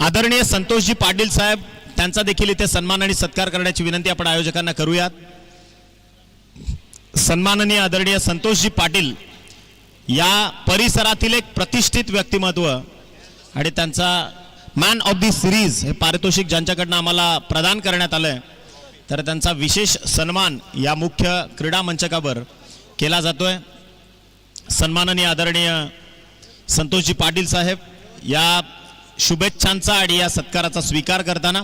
आदरणीय संतोषजी पाटील साहेब, त्यांचा देखील इथे सन्मान आणि सत्कार करण्याची विनंती आपण आयोजकांना करूयात. सन्माननीय आदरणीय संतोषजी पाटील या परिसरातील एक प्रतिष्ठित व्यक्तिमत्व आणि त्यांचा मॅन ऑफ दी सिरीज हे पारितोषिक ज्यांच्याकडनं आम्हाला प्रदान करण्यात आलंय, तर त्यांचा विशेष सन्मान या मुख्य क्रीडा मंचकावर केला जातोय. सन्माननीय आदरणीय संतोषजी पाटील साहेब या शुभेच्छांचा आणि या सत्काराचा स्वीकार करताना,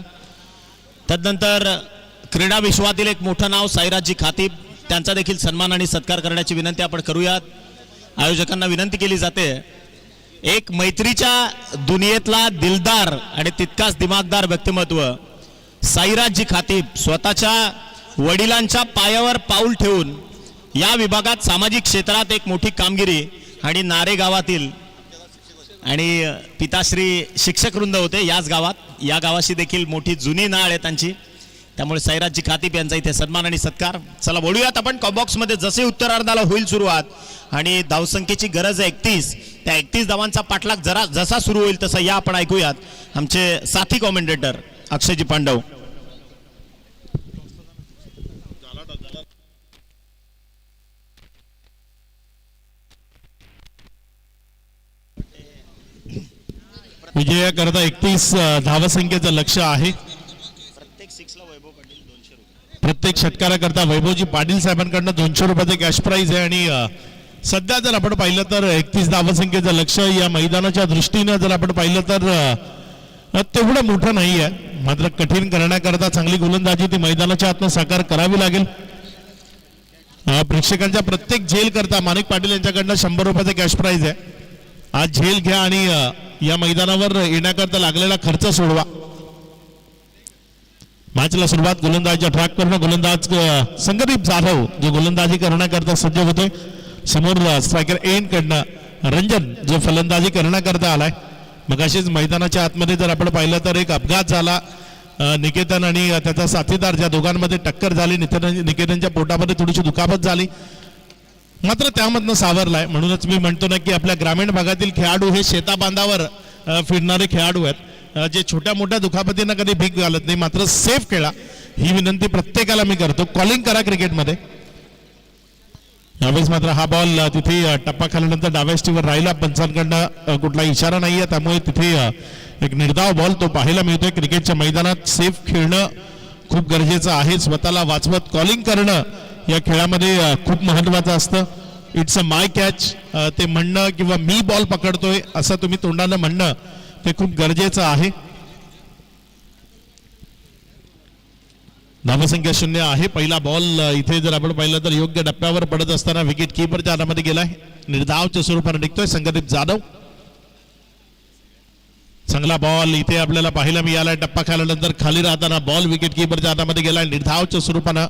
तदनंतर क्रीडा विश्वातील एक मोठं नाव साईराजजी खातीब, त्यांचा देखील सन्मान आणि सत्कार करण्याची विनंती आपण करूयात. आयोजकांना विनंती केली जाते, एक मैत्रीच्या दुनियेतला दिलदार आणि तितकाच दिमागदार व्यक्तिमत्व साईराजजी खातीब स्वतःच्या वडिलांच्या पायावर पाऊल ठेवून या विभागात सामाजिक क्षेत्रात एक मोठी कामगिरी आणि नारे गावातील आणि पिताश्री शिक्षक वृंद होते याच गावात, या गावाशी देखील मोठी जुनी नाळ आहे त्यांची. त्यामुळे साईराजजी खातीब यांचा इथे सन्मान आणि सत्कार. चला बोलूयात आपण कॉबॉक्स मध्ये. जसे उत्तरार्धाला होईल सुरुवात आणि धावसंख्येची गरज आहे 31, त्या 31 धावांचा पाठलाग जसा सुरू होईल तसा या आपण ऐकूयात आमचे साथी कॉमेंटेटर अक्षयजी पांडव. विजयाकरता 31 धावसंख्येचं लक्ष आहे. प्रत्येक षटकाराकरता वैभवजी पाटील साहेबांकडनं 200 रुपयाचे कॅश प्राइज आहे आणि सध्या जर आपण पाहिलं तर 31 धावसंख्येचं लक्ष या मैदानाच्या दृष्टीनं जर आपण पाहिलं तर तेवढं मोठं नाही आहे. मात्र कठीण करण्याकरता चांगली गोलंदाजी ती मैदानाच्या आतनं साकार करावी लागेल. प्रेक्षकांच्या प्रत्येक झेल करता माणिक पाटील यांच्याकडनं 100 रुपयाचे कॅश प्राइज आहे. आज झेल घ्या आणि या मैदानावर येण्याकरता लागलेला खर्च सोडवा. मॅचला सुरुवात गोलंदाजीच्या ट्रॅक करणं, गोलंदाज संगदीप जाधव जो गोलंदाजी करण्याकरता सज्ज होते. समोर स्ट्रायकर एन कडनं रंजन जो फलंदाजी करण्याकरता आलाय. मग अशीच मैदानाच्या आतमध्ये जर आपण पाहिलं तर एक अपघात झाला. निकेतन आणि त्याचा साथीदार ज्या दोघांमध्ये टक्कर झाली, निकेतनच्या पोटामध्ये थोडीशी दुखापत झाली, मात्र त्यामधनं सावरलाय. म्हणूनच मी म्हणतो ना की आपल्या ग्रामीण भागातील खेळाडू हे शेताबांधावर फिरणारे खेळाडू आहेत, जे छोट्या मोठ्या दुखापतींना कधी भीक घालत नाही. मात्र सेफ खेळा ही विनंती प्रत्येकाला मी करतो. कॉलिंग करा क्रिकेटमध्ये. यावेळेस मात्र हा बॉल तिथे टप्पा खाल्यानंतर डाव्या स्टीवर राहिला. पंचांकडनं कुठला इशारा नाहीये, त्यामुळे तिथे एक निर्धाव बॉल तो पाहायला मिळतोय. क्रिकेटच्या मैदानात सेफ खेळणं खूप गरजेचं आहे. स्वतःला वाचवत कॉलिंग करणं या खेळामध्ये खूप महत्वाचं असतं. इट्स अ माय कॅच ते म्हणणं किंवा मी बॉल पकडतोय असं तुम्ही तोंडानं म्हणणं ते खूप गरजेचं आहे. धावसंख्या 0 आहे. पहिला बॉल इथे जर आपण पाहिलं तर योग्य डप्प्यावर पडत असताना विकेट कीपरच्या हातामध्ये गेलाय. निर्धावच्या स्वरूपाने निघतोय संगदीप जाधव. चांगला बॉल इथे आपल्याला पाहायला मिळालाय. टप्पा खाल्यानंतर खाली राहताना बॉल विकेट कीपरच्या हातामध्ये गेलाय. निर्धावच्या स्वरूपानं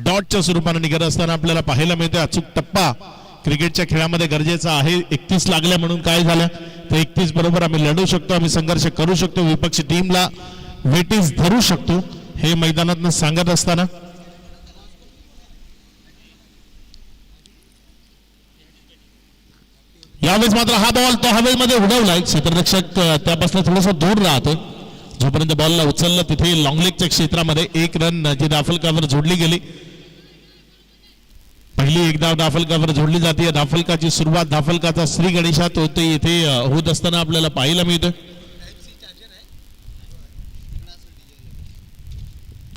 डॉटच्या स्वरूपाने निघत असताना आपल्याला पाहायला मिळतोय. अचूक टप्पा क्रिकेटच्या खेळामध्ये गरजेचा आहे. 31 लागल्या म्हणून काय झालं तर 31 बरोबर आम्ही लढू शकतो, आम्ही संघर्ष करू शकतो, विपक्षी टीमला वेटीज धरू शकतो, हे मैदानात सांगत असताना यावेळेस मात्र हा बॉल तो हवेमध्ये उडवलाय. क्षेत्ररक्षक त्यापासून थोडासा दूर राहतो. जोपर्यंत बॉलला उचललं तिथे लॉंग लेगच्या क्षेत्रामध्ये 1 रन जी दाफलकावर जोडली गेली. पहिली एकदा दाफलकावर जोडली जाते. दाफलकाची सुरुवात दाफलकाचा श्री गणेशा तो ते इथे होत असताना आपल्याला पाहायला मिळतं.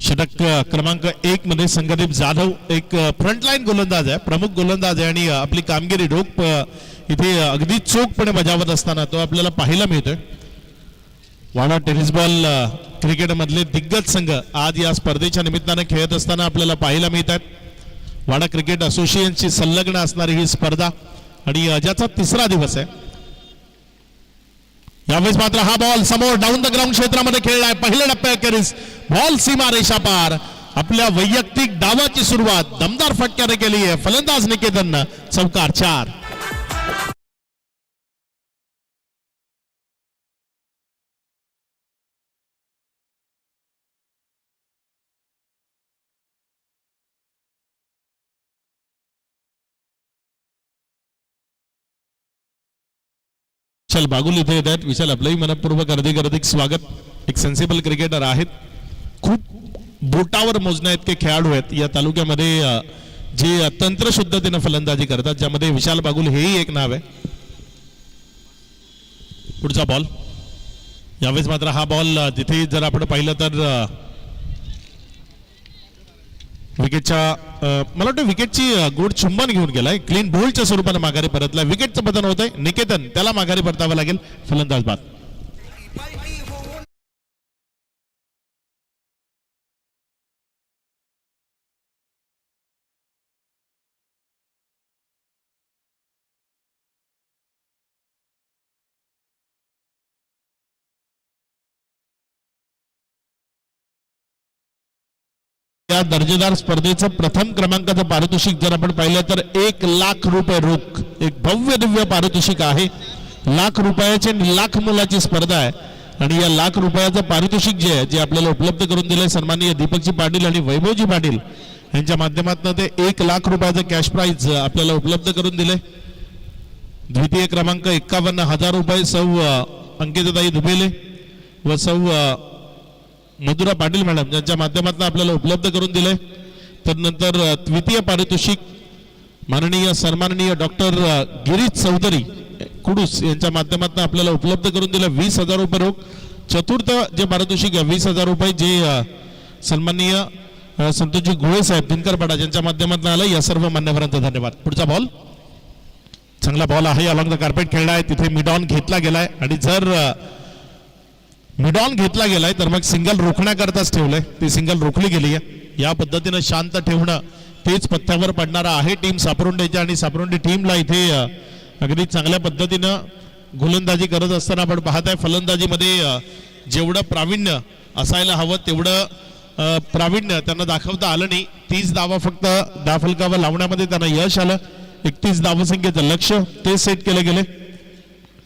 षटक क्रमांक 1 मध्ये संगदीप जाधव एक फ्रंटलाईन गोलंदाज आहे, प्रमुख गोलंदाज आहे आणि आपली कामगिरी डोक इथे अगदी चोखपणे बजावत असताना तो आपल्याला पाहायला मिळतोय. वाडा टेनिस बॉल क्रिकेट मधले दिग्गज संघ आज या स्पर्धेच्या निमित्ताने खेळत असताना आपल्याला पाहायला मिळतात. वाडा क्रिकेट असोसिएशनशी संलग्न असणारी ही स्पर्धा आणि ज्याचा 3रा दिवस आहे. यावेळेस मात्र हा बॉल समोर डाऊन द ग्राउंड क्षेत्रामध्ये खेळलाय. पहिल्या टप्प्याखेरीस बॉल सीमा रेषा पार. आपल्या वैयक्तिक डावाची सुरुवात दमदार फटक्याने केली आहे. फलंदाज निकेतन चौकार 4. विशाल बागुल इथे येत आहेत. विशाल आपलंही मनपूर्वक हार्दिक स्वागत. एक सेन्सिबल क्रिकेटर आहेत, खूप बोटावर मोजण्या इतके खेळाडू आहेत या तालुक्यामध्ये जे तंत्रशुद्धतेनं फलंदाजी करतात, ज्यामध्ये विशाल बागुल हेही एक नाव आहे. पुढचा बॉल. यावेळेस मात्र हा बॉल तिथे जर आपण पाहिलं तर विकेटच्या मला वाटतं विकेटची गोड चुंबन घेऊन गेलाय. क्लीन बोल्डच्या स्वरूपाने माघारी परतलाय. विकेटचं पतन होतंय. निकेतन त्याला माघारी परतावं लागेल. फलंदाज बाद. या दर्जेदार स्पर्धेचं प्रथम क्रमांकाचं पारितोषिक जर आपण पाहिलं तर 1 लाख रुपये रोख. एक भव्य दिव्य पारितोषिक आहे. लाख रुपयाची लाख मुलाची स्पर्धा आहे आणि या लाख रुपयाचं पारितोषिक जे आहे जे आपल्याला उपलब्ध करून दिलंय सन्माननीय दीपकजी पाटील आणि वैभवजी पाटील यांच्या माध्यमातून ते 1 लाख रुपयाचं कॅश प्राइज आपल्याला उपलब्ध करून दिलंय. द्वितीय क्रमांक 51,000 रुपये सौ अंकिताताई दुबेले व सौ मधुरा पाटील मॅडम यांच्या माध्यमातून आपल्याला उपलब्ध करून दिले. तदनंतर तृतीय पारितोषिक माननीय सन्माननीय डॉक्टर गिरीश चौधरी कुडूस यांच्या माध्यमातून आपल्याला उपलब्ध करून दिलं 20,000 रुपये रोख. चतुर्थ जे पारितोषिक आहे 20,000 रुपये जे सन्माननीय संतोषजी घोळे साहेब दिनकरपाडा यांच्या माध्यमातून आलं. या सर्व मान्यवरांचा धन्यवाद. पुढचा बॉल चांगला बॉल आहे. अलॉंग द कार्पेट खेळला आहे. तिथे मिड ऑन घेतला गेलाय आणि जर मिड ऑन घेतला गेलाय तर मग सिंगल रोखण्याकरताच ठेवलंय. ती सिंगल रोखली गेली आहे. या पद्धतीनं शांत ठेवणं तेच पथ्यावर पडणारा आहे टीम सापरोंडेच्या आणि सापरोंडे टीमला इथे अगदी चांगल्या पद्धतीनं गोलंदाजी करत असताना आपण पाहत आहे. फलंदाजीमध्ये जेवढं प्रावीण्य असायला हवं तेवढं प्रावीण्य त्यांना दाखवता आलं नाही. 30 धावा फक्त दाफलकावर लावण्यामध्ये त्यांना यश आलं. 31 धावसंख्येचं लक्ष ते सेट केले गेले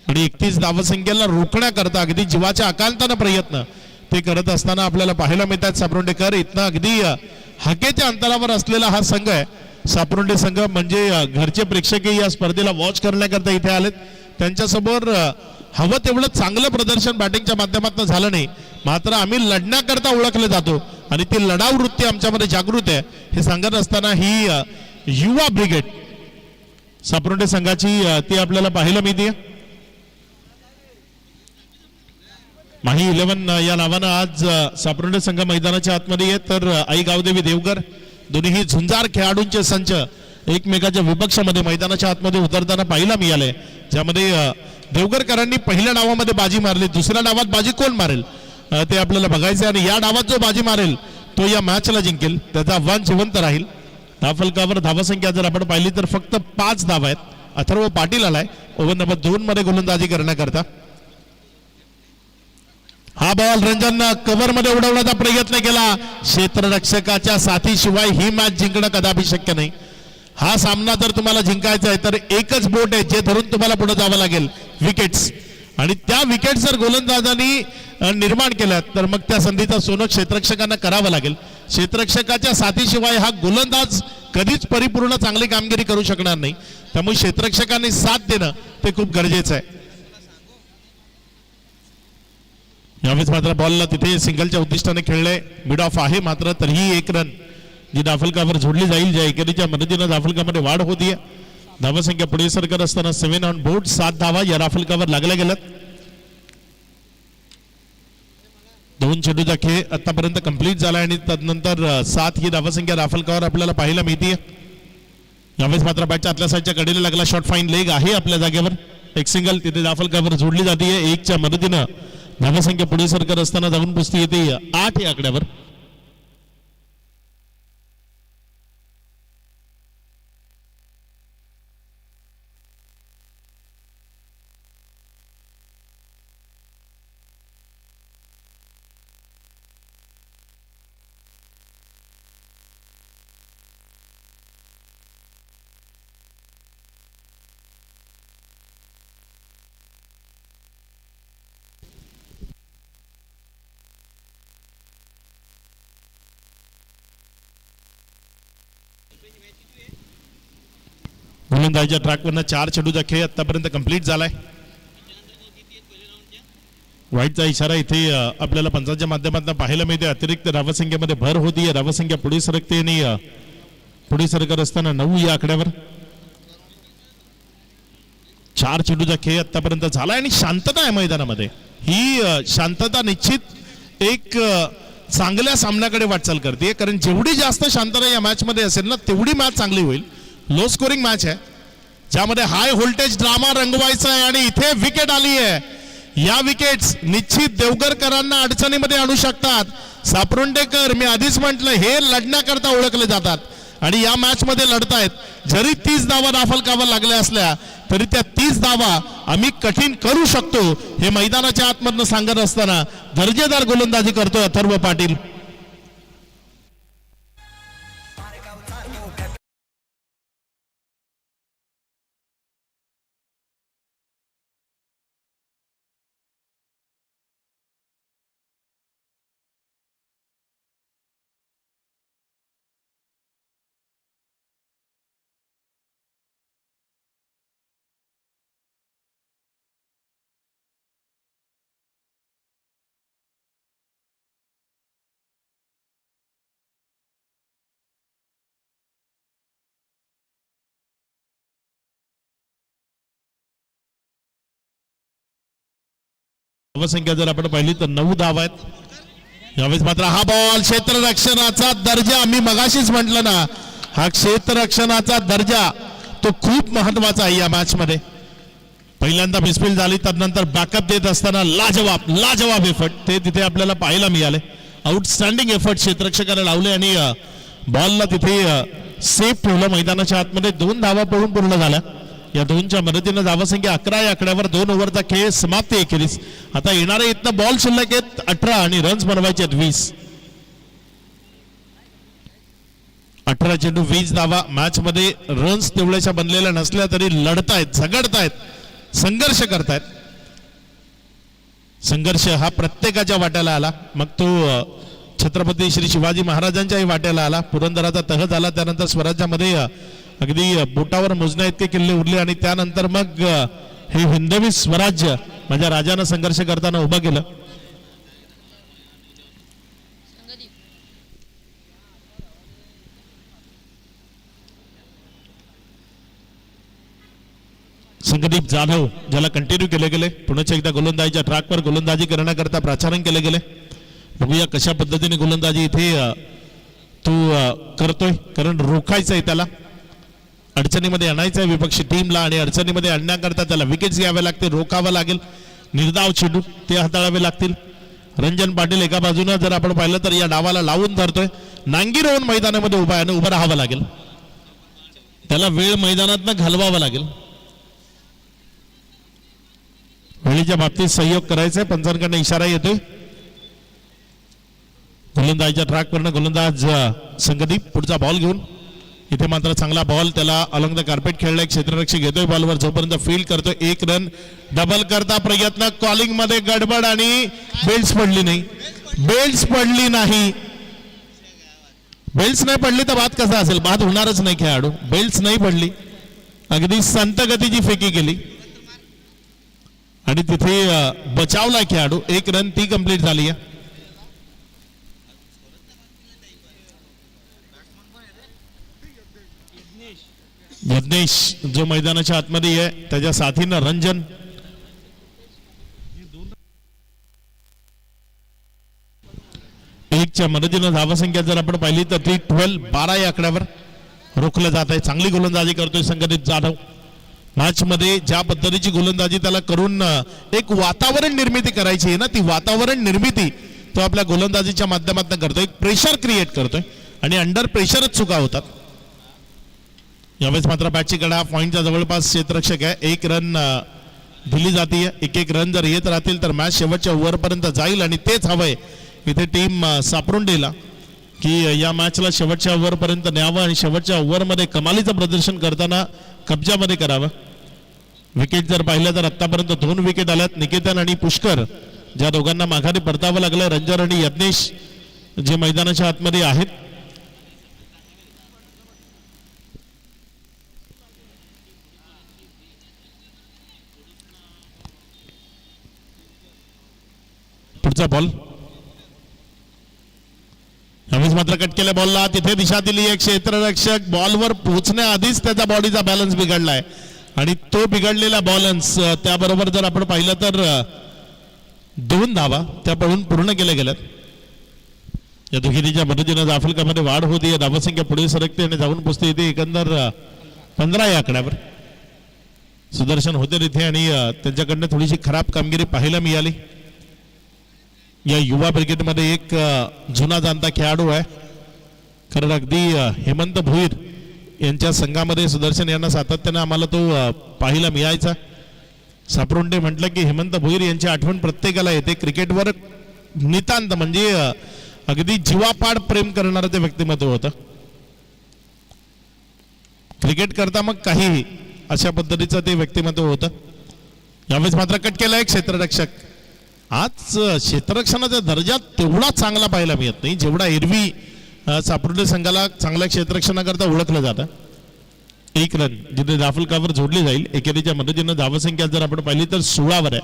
आणि 31 धावसंख्येला रोखण्याकरता अगदी जीवाच्या आकांतानं प्रयत्न ते करत असताना आपल्याला पाहायला मिळतात. सापरोंडेकर इथनं अगदी हाकेच्या अंतरावर असलेला हा संघ आहे. सापरोंडे संघ म्हणजे घरचे प्रेक्षकही या स्पर्धेला वॉच करण्याकरता इथे आलेत. त्यांच्यासमोर हवं तेवढं चांगलं प्रदर्शन बॅटिंगच्या माध्यमातून झालं नाही, मात्र आम्ही लढण्याकरता ओळखले जातो आणि ती लढाऊ वृत्ती आमच्यामध्ये जागृत आहे हे सांगत असताना ही युवा ब्रिगेड सापरोंडे संघाची ती आपल्याला पाहायला मिळते. माही 11 या नावानं आज सापरोंडे संघ मैदानाच्या आतमध्ये आहे. तर आई गावदेवी देवगर दोन्ही झुंजार खेळाडूंचे संच एकमेकाच्या विपक्षामध्ये मैदानाच्या आतमध्ये उतरताना पाहायला मिळाले, ज्यामध्ये देवगरकरांनी पहिल्या डावामध्ये बाजी मारली. दुसऱ्या डावात बाजी कोण मारेल ते आपल्याला बघायचं आणि या डावात जो बाजी मारेल तो या मॅचला जिंकेल, त्याचा आव्हान जिवंत राहील. धावफलकावर धावसंख्या जर आपण पाहिली तर फक्त 5 धावा आहेत. अथर्व पाटील आलाय ओव्हर नंबर 2 मध्ये गोलंदाजी करण्याकरता. हा बॉल रंजन कव्हर मध्ये उडवण्याचा प्रयत्न केला. क्षेत्ररक्षकाच्या साथीशिवाय ही मॅच जिंकणं कदापि शक्य नाही. हा सामना जर तुम्हाला जिंकायचा आहे तर एकच बोट आहे जे धरून तुम्हाला पुढे जावं लागेल, विकेट्स. आणि त्या विकेट जर गोलंदाजांनी निर्माण केल्या तर मग त्या संधीचा सोनं क्षेत्ररक्षकांना करावं लागेल. क्षेत्ररक्षकाच्या साथीशिवाय हा गोलंदाज कधीच परिपूर्ण चांगली कामगिरी करू शकणार नाही. त्यामुळे क्षेत्ररक्षकांनी साथ देणं ते खूप गरजेचं आहे. यावेळेस मात्र बॉलला तिथे सिंगलच्या उद्दिष्टाने खेळले, मिड ऑफ आहे मात्र तरीही एक रन जी धावफलकावर जोडली जाईल, ज्या एकेरीच्या मदतीनं धावफलकामध्ये वाढ होतीये. धावसंख्या पुढे सरकत असताना 7 ऑन बोर्ड, 7 धावा या धावफलकावर लागल्या गेल्यात. 2 चेंडूचा खेळ आतापर्यंत कंप्लीट झाला आणि त्यानंतर 7 ही धावसंख्या धावफलकावर आपल्याला पाहायला मिळते. यावेळेस मात्र बॅटच्या आतल्या साईडच्या कडेला लागला शॉट, फाईन लेग आहे आपल्या जागेवर, एक सिंगल तिथे धावफलकावर जोडली जाते. 1च्या मदतीनं धावसंख्या पुढे सरकत असताना जाऊन पुसती येते 8 या आकड्यावर. गोलंदाजीच्या ट्रॅकवरनं 4 चेंडूचा खेळ आतापर्यंत कंप्लीट झालाय. वाईटचा इशारा इथे आपल्याला पंचांच्या माध्यमातून पाहायला मिळते. अतिरिक्त धावसंख्येमध्ये भर होती, धावसंख्या पुढे सरकते आणि पुढे सरकत असताना 9 या आकड्यावर. 4 चेंडूचा खेळ आतापर्यंत झालाय आणि शांतता आहे मैदानामध्ये. ही शांतता निश्चित एक चांगल्या सामन्याकडे वाटचाल करते, कारण जेवढी जास्त शांतता या मॅच मध्ये असेल ना तेवढी मॅच चांगली होईल. लो स्कोरिंग मॅच आहे ज्यामध्ये हाय व्होल्टेज ड्रामा रंगवायचा आहे आणि इथे विकेट आली आहे. या विकेट्स निश्चित देवगरकरांना अडचणीमध्ये आणू शकतात. सापरुंडेकर मी आधीच म्हटलं हे लढण्याकरता ओळखले जातात आणि या मॅच मध्ये लढतायत. जरी 30 धावा दाफलकावर लागल्या असल्या तरी त्या 30 धावा आम्ही कठीण करू शकतो हे मैदानाच्या आतमधनं सांगत असताना दर्जेदार गोलंदाजी करतोय अथर्व पाटील. धावसंख्या जर आपण पाहिली तर 9 धावा आहेत. यावेळेस मात्र हा बॉल क्षेत्ररक्षणाचा दर्जा, मी मगाशीच म्हटलं ना हा क्षेत्ररक्षणाचा दर्जा तो खूप महत्वाचा आहे या मॅच मध्ये. पहिल्यांदा मिसफील्ड झाली त्यानंतर बॅकअप देत असताना लाजवाब एफर्ट ते तिथे आपल्याला पाहायला मिळाले. आउटस्टँडिंग एफर्ट क्षेत्ररक्षकाने लावले आणि बॉलला तिथे सेफ ठेवलं. मैदानाच्या आतमध्ये 2 धावा पळून पूर्ण झाल्या. या 2च्या मदतीनं धावसंख्या 11 या आकड्यावर. 2 ओव्हरचा खेळ समाप्ती एखेरीस. आता येणारे इथनं बॉल शिल्लक आहेत 18 आणि रन्स बनवायचे आहेत 20. 18 चेंडू 20 धावा. मॅच मध्ये रन्स तेवढ्याशा बनलेल्या नसल्या तरी लढतायत, झगडतायत, संघर्ष करतायत. संघर्ष हा प्रत्येकाच्या वाट्याला आला, मग तो छत्रपती श्री शिवाजी महाराजांच्याही वाट्याला आला. पुरंदराचा तह झाला, त्यानंतर स्वराज्यामध्ये अगदी बोटावर मोजण्या इतके किल्ले उरले आणि त्यानंतर मग हे हिंदवी स्वराज्य माझ्या राजानं संघर्ष करताना उभं केलं. संगदीप जाधव ज्याला कंटिन्यू केले गेले, पुन्हा एकदा गोलंदाजीच्या ट्रॅकवर गोलंदाजी करण्याकरता प्राचारण केले गेले. बघूया कशा पद्धतीने गोलंदाजी इथे तो करतोय, कारण रोखायचंय त्याला, अडचणीमध्ये आणायचं आहे विपक्षी टीमला आणि अडचणीमध्ये आणण्याकरता त्याला विकेट्स घ्यावे लागतील, रोखावं लागेल. निर्धाव चेंडू ते हाताळावे लागतील. रंजन पाटील एका बाजूने जर आपण पाहिलं तर या डावाला लावून धरतोय. नांगीर होऊन मैदानामध्ये उभा आहे, उभं राहावं लागेल, त्याला वेळ मैदानात घालवावा लागेल. वेळीच्या बाबतीत सहयोग करायचा आहे, पंचांकडनं इशारा येतोय. गोलंदाजीच्या ट्रॅकवरनं गोलंदाज संगदीप पुढचा बॉल घेऊन इथे मात्र चांगला बॉल त्याला अलॉंग द कार्पेट खेळलाय. क्षेत्ररक्षक घेतोय बॉलवर, जोपर्यंत फील्ड करतोय 1 रन. डबल करता प्रयत्न, कॉलिंग मध्ये गडबड आणि बेल्ट्स पडली नाही. बेल्ट्स पडली नाही. बेल्ट्स नाही पडली तर बाद कसा असेल? बाद होणारच नाही खेळाडू. बेल्ट्स नाही पडली, अगदी संत गतीची फेकी केली आणि तिथे बचावला खेळाडू. 1 रन ती कंप्लीट झाली आहे. यज्ञेश जो मैदानाच्या आतमध्ये आहे, त्याच्या साथीनं रंजन. एकच्या मदतीनं धावसंख्या जर आपण पाहिली तर ती 12 या आकड्यावर रोखलं जात आहे. चांगली गोलंदाजी करतोय संघटित जाधव. मॅच मध्ये ज्या पद्धतीची गोलंदाजी त्याला करून एक वातावरण निर्मिती करायची आहे ना, ती वातावरण निर्मिती तो आपल्या गोलंदाजीच्या माध्यमातून करतोय. एक प्रेशर क्रिएट करतोय आणि अंडर प्रेशरच चुका होतात. यावेळेस मात्र बॅटची कडा पॉईंटच्या जवळपास क्षेत्ररक्षक आहे. 1 रन दिली जाते. 1-1 रन जर येत राहतील तर मॅच शेवटच्या ओव्हरपर्यंत जाईल आणि तेच हवंय इथे टीम सापडून दिला की या मॅचला शेवटच्या ओव्हरपर्यंत न्यावं आणि शेवटच्या ओव्हरमध्ये कमालीचं प्रदर्शन करताना कब्जामध्ये करावं. विकेट जर पाहिलं तर आतापर्यंत 2 विकेट आल्यात. निकेतन आणि पुष्कर ज्या दोघांना माघारी परतावं लागलं. रंजन आणि यज्ञेश जे मैदानाच्या आतमध्ये आहेत. पुढचा बॉल यावेळेस मात्र कट केल्या बॉलला तिथे दिशा दिली आहे. क्षेत्ररक्षक बॉलवर पोहोचण्याआधीच त्याचा बॉडीचा बॅलन्स बिघडलाय आणि तो बिघडलेला बॅलन्स त्याबरोबर जर आपण पाहिलं तर 2 धावा त्या पळून पूर्ण केल्या गेल्यात. या दुहेरीच्या मदतीनं जाफलकामध्ये वाढ होती. धावसंख्या पुढे सरकते आणि जाऊन पोचते इथे एकंदर 15 या आकड्यावर. सुदर्शन होते तिथे आणि त्यांच्याकडनं थोडीशी खराब कामगिरी पाहायला मिळाली. या युवा क्रिकेटमध्ये एक जुना जाणता खेळाडू आहे कारण अगदी हेमंत भोईर यांच्या संघामध्ये सुदर्शन यांना सातत्याने आम्हाला तो पाहायला मिळायचा. सापरुंडे म्हटलं की हेमंत भोईर यांची आठवण प्रत्येकाला येते. क्रिकेटवर नितांत म्हणजे अगदी जीवापाड प्रेम करणारं ते व्यक्तिमत्व होतं. क्रिकेट करता मग काहीही अशा पद्धतीचं ते व्यक्तिमत्व होतं. यावेळेस मात्र कट केलाय क्षेत्ररक्षक. आज क्षेत्ररक्षणाचा दर्जा तेवढा चांगला पाहायला मिळत नाही जेवढा एरवी सापरुंडे संघाला चांगल्या क्षेत्ररक्षणाकरता ओळखलं जातं. 1 रन जिथे जाफलकावर जोडली जाईल. एकेरीच्या मदतीनं धावसंख्या जर आपण पाहिली तर 16 वर आहे.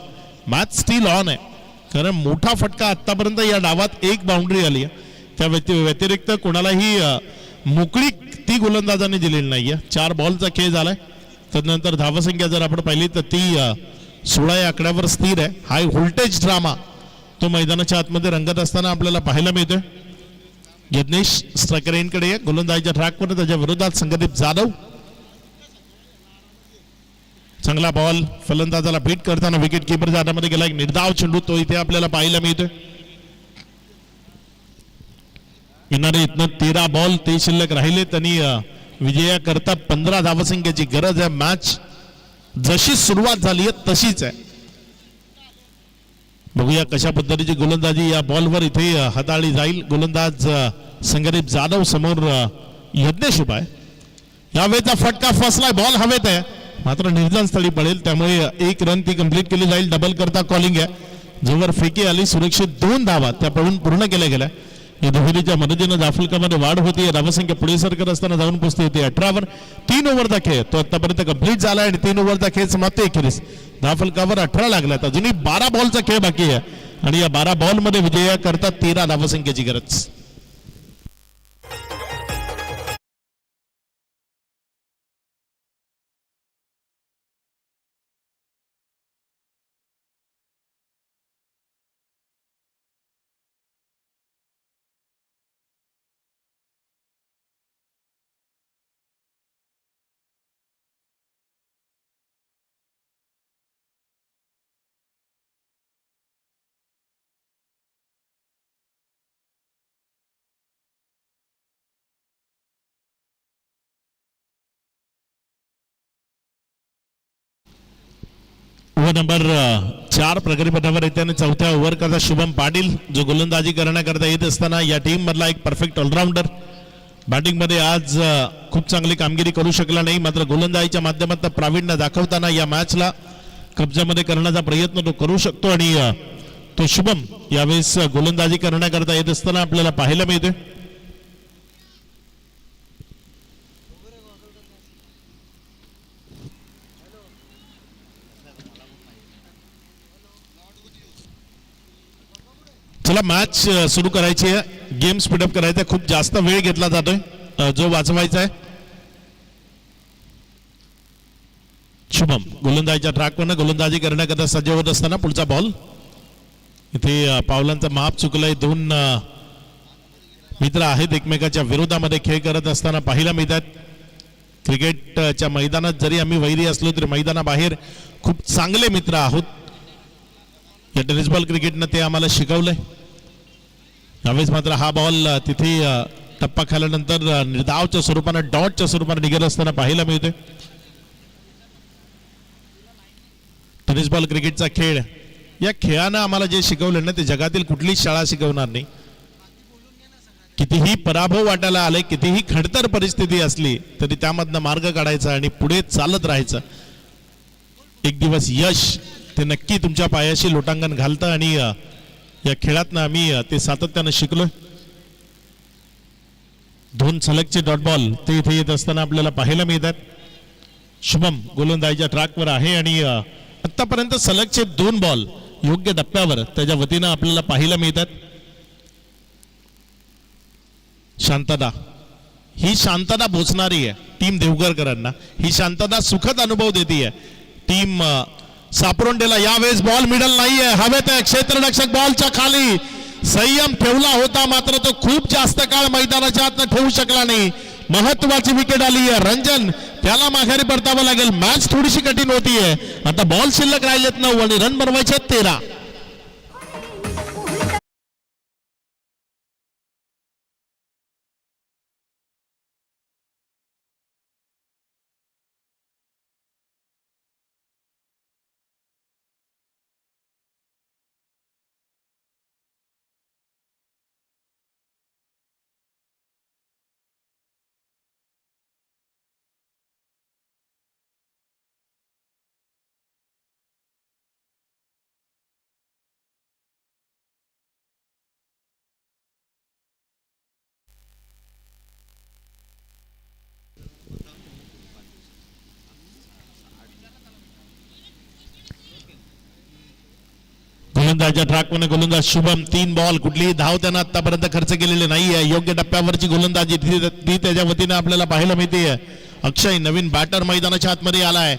मॅच स्टील ऑन आहे कारण मोठा फटका आतापर्यंत या डावात 1 बाउंड्री आली आहे. त्या व्यतिरिक्त कोणालाही मोकळी ती गोलंदाजाने दिलेली नाहीये. 4 बॉलचा खेळ झालाय. त्यानंतर धावसंख्या जर आपण पाहिली तर ती 16 या आकड्यावर स्थिर आहे. हाय व्होल्टेज ड्रामा तो मैदानाच्या आतमध्ये रंगत असताना आपल्याला पाहायला मिळतोय. यज्ञेश स्ट्रायकर एंडकडे गोलंदाजीच्या ट्रॅकवर. त्याच्या विरोधात संघदीप जाधव. चांगला बॉल फलंदाजाला बीट करताना विकेट किपरच्या हातामध्ये गेला. एक निर्धाव चेंडू तो इथे आपल्याला पाहायला मिळतोय. येणारे इथनं 13 बॉल ते शिल्लक राहिले. त्यांनी विजयाकरता 15 धावसंख्येची गरज आहे. मॅच जशी सुरुवात झाली आहे तशीच आहे. बघूया कशा पद्धतीची गोलंदाजी या बॉलवर इथे हाताळली जाईल. गोलंदाज संघदीप जाधव समोर यज्ञेश उभा आहे. यावेळेचा फटका फसलाय. बॉल हवेत आहे मात्र निर्जन स्थळी पडेल त्यामुळे 1 रन ती कंप्लीट केली जाईल. डबल करता कॉलिंग आहे. जोवर फेकी आली सुरक्षित 2 धावा त्या पळून पूर्ण केल्या गेल्या. या दुहेरीच्या मदतीनं जाफलकामध्ये वाढ होती. धावसंख्या पुढे सरकत असताना जाऊन पोहोचते होती 18 वर. 3 ओव्हरचा खेळ तो आतापर्यंत कंप्लीट झाला आणि 3 ओव्हरचा खेळ समाप्त. एखेरीस धावफलकावर 18 लागल्यात. अजूनही 12 बॉलचा खेळ बाकी आहे आणि या 12 बॉल मध्ये विजयाकरता 13 धावसंख्येची गरज. ओव्हर नंबर 4 प्रगतीपथावर येते आणि 4थ्या ओव्हर करता शुभम पाटील जो गोलंदाजी करण्याकरता येत असताना या टीम मधला एक परफेक्ट ऑलराऊंडर बॅटिंग मध्ये आज खूप चांगली कामगिरी करू शकला नाही, मात्र गोलंदाजीच्या माध्यमातून प्रावीण्य दाखवताना या मॅचला कब्जामध्ये करण्याचा प्रयत्न तो करू शकतो आणि तो शुभम यावेळेस गोलंदाजी करण्याकरता येत असताना आपल्याला पाहायला मिळते. चला मॅच सुरू करायची आहे, गेम स्पीडअप करायचा, खूप जास्त वेळ घेतला जातोय जो वाचवायचा आहे. शुभम गोलंदाजीच्या ट्रॅकवरनं गोलंदाजी करण्याकरता सज्ज होत असताना पुढचा बॉल इथे पावलांचा माप चुकलाय. दोन मित्र आहेत एकमेकाच्या विरोधामध्ये खेळ करत असताना पाहायला मिळतात. क्रिकेटच्या मैदानात जरी आम्ही वैरी असलो तरी मैदानाबाहेर खूप चांगले मित्र आहोत. या टेनिस बॉल क्रिकेटनं ते आम्हाला शिकवलंय. यावेळेस मात्र हा बॉल तिथे टप्पा खाल्यानंतर निर्धावच्या स्वरूपानं डॉटच्या स्वरूपाने निघत असताना पाहायला मिळते. टेनिस बॉल क्रिकेटचा खेळ, या खेळानं आम्हाला जे शिकवलं ना ते जगातील कुठलीच शाळा शिकवणार नाही. कितीही पराभव वाटायला आले, कितीही खडतर परिस्थिती असली तरी त्यामधनं मार्ग काढायचा आणि पुढे चालत राहायचं. एक दिवस यश ते नक्की तुमच्या पायाशी लोटांगण घालतं आणि या खेळातनं आम्ही ते सातत्यानं शिकलोय. दोन सलगचे डॉट बॉल ते इथे येत असताना आपल्याला पाहायला मिळतात. शुभम गोलंदाजीच्या ट्रॅकवर आहे आणि आतापर्यंत सलगचे दोन बॉल योग्य टप्प्यावर त्याच्या वतीनं आपल्याला पाहायला मिळतात. शांतता, ही शांतता बोचणारी आहे टीम देवगरकरांना, ही शांतता सुखद अनुभव देते आहे टीम सापरोंडेला. यावेळेस बॉल मिडल नाहीये, हवेत आहे, क्षेत्ररक्षक बॉलच्या खाली संयम ठेवला होता, मात्र तो खूप जास्त काळ मैदानाच्या आतनं ठेवू शकला नाही. महत्वाची विकेट आली आहे. रंजन त्याला माघारी परतावं लागेल. मॅच थोडीशी कठीण होतीये. आता बॉल शिल्लक राहिलेत 9 आणि रन बनवायचे 13. गोलंदाजीच्या ट्रॅकवर गोलंदाज शुभम, 3 बॉल, कुठलीही धाव त्यानं आतापर्यंत खर्च केलेली नाहीये. योग्य टप्प्यावरची गोलंदाजी ती त्याच्या वतीने आपल्याला पाहायला मिळते. अक्षय नवीन बॅटर मैदानाच्या आतमध्ये आलाय,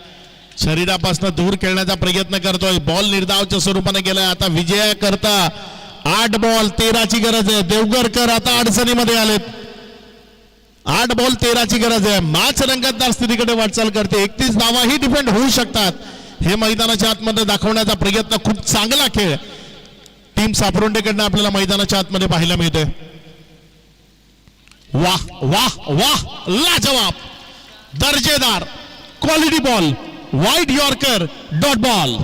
शरीरापासून दूर खेळण्याचा प्रयत्न करतोय. बॉल निर्धावच्या स्वरूपाने गेलाय. आता विजया करता 8 बॉल 13ची गरज आहे. देवगरकर आता अडचणीमध्ये आलेत. 8 बॉल 13ची गरज आहे. मॅच रंगतदार स्थितीकडे वाटचाल करते. 31 धावाही डिफेंड होऊ शकतात. हे मैदानाच्या आतमध्ये दाखवण्याचा प्रयत्न, खूप चांगला खेळ टीम सापरोंडेकडनं आपल्याला मैदानाच्या आतमध्ये पाहायला मिळतोय. वाह वाह वाह, लाजवाब, दर्जेदार क्वालिटी बॉल, वाईट यॉर्कर, डॉट बॉल.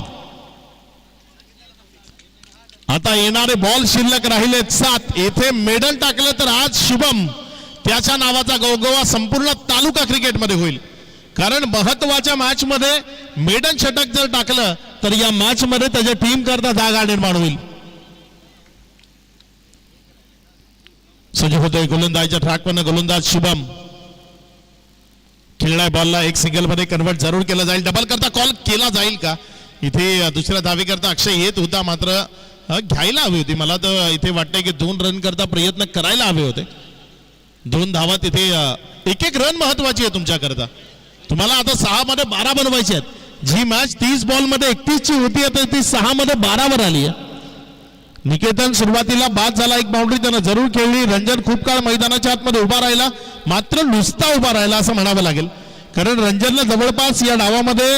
आता येणारे बॉल शिल्लक राहिलेत 7. येथे मेडल टाकलं तर आज शुभम त्याच्या नावाचा गवगवा संपूर्ण तालुका क्रिकेटमध्ये होईल. कारण महत्वाच्या मॅच मध्ये मेडन षटक जर टाकलं तर या मॅच मध्ये त्याच्या टीम करता जागा निर्माण होईल. सज्ज होतोय गोलंदाजीच्या ट्रॅकवर गोलंदाज शुभम. खेळलाय बॉलला, एक सिंगल मध्ये कन्वर्ट जरूर केला जाईल. डबल करता कॉल केला जाईल का? इथे दुसऱ्या धावे करता अक्षय येत होता, मात्र घ्यायला हवी होती. मला तर इथे वाटतंय की 2 रन करता प्रयत्न करायला हवे होते. 2 धावा तिथे, एक रन महत्वाची आहे तुमच्या करता. तुम्हाला आता 6 मध्ये 12 बनवायचे आहेत. जी मॅच 30 बॉल मध्ये 31 ची होती, आता ती 6 मध्ये 12 वर आली आहे. निकेतन सुरुवातीला बाद झाला, एक बाउंड्री त्यानं जरूर खेळली. रंजन खूप काळ मैदानाच्या आतमध्ये उभा राहिला, मात्र नुसता उभा राहिला असं म्हणावं लागेल. कारण रंजनला जवळपास या डावामध्ये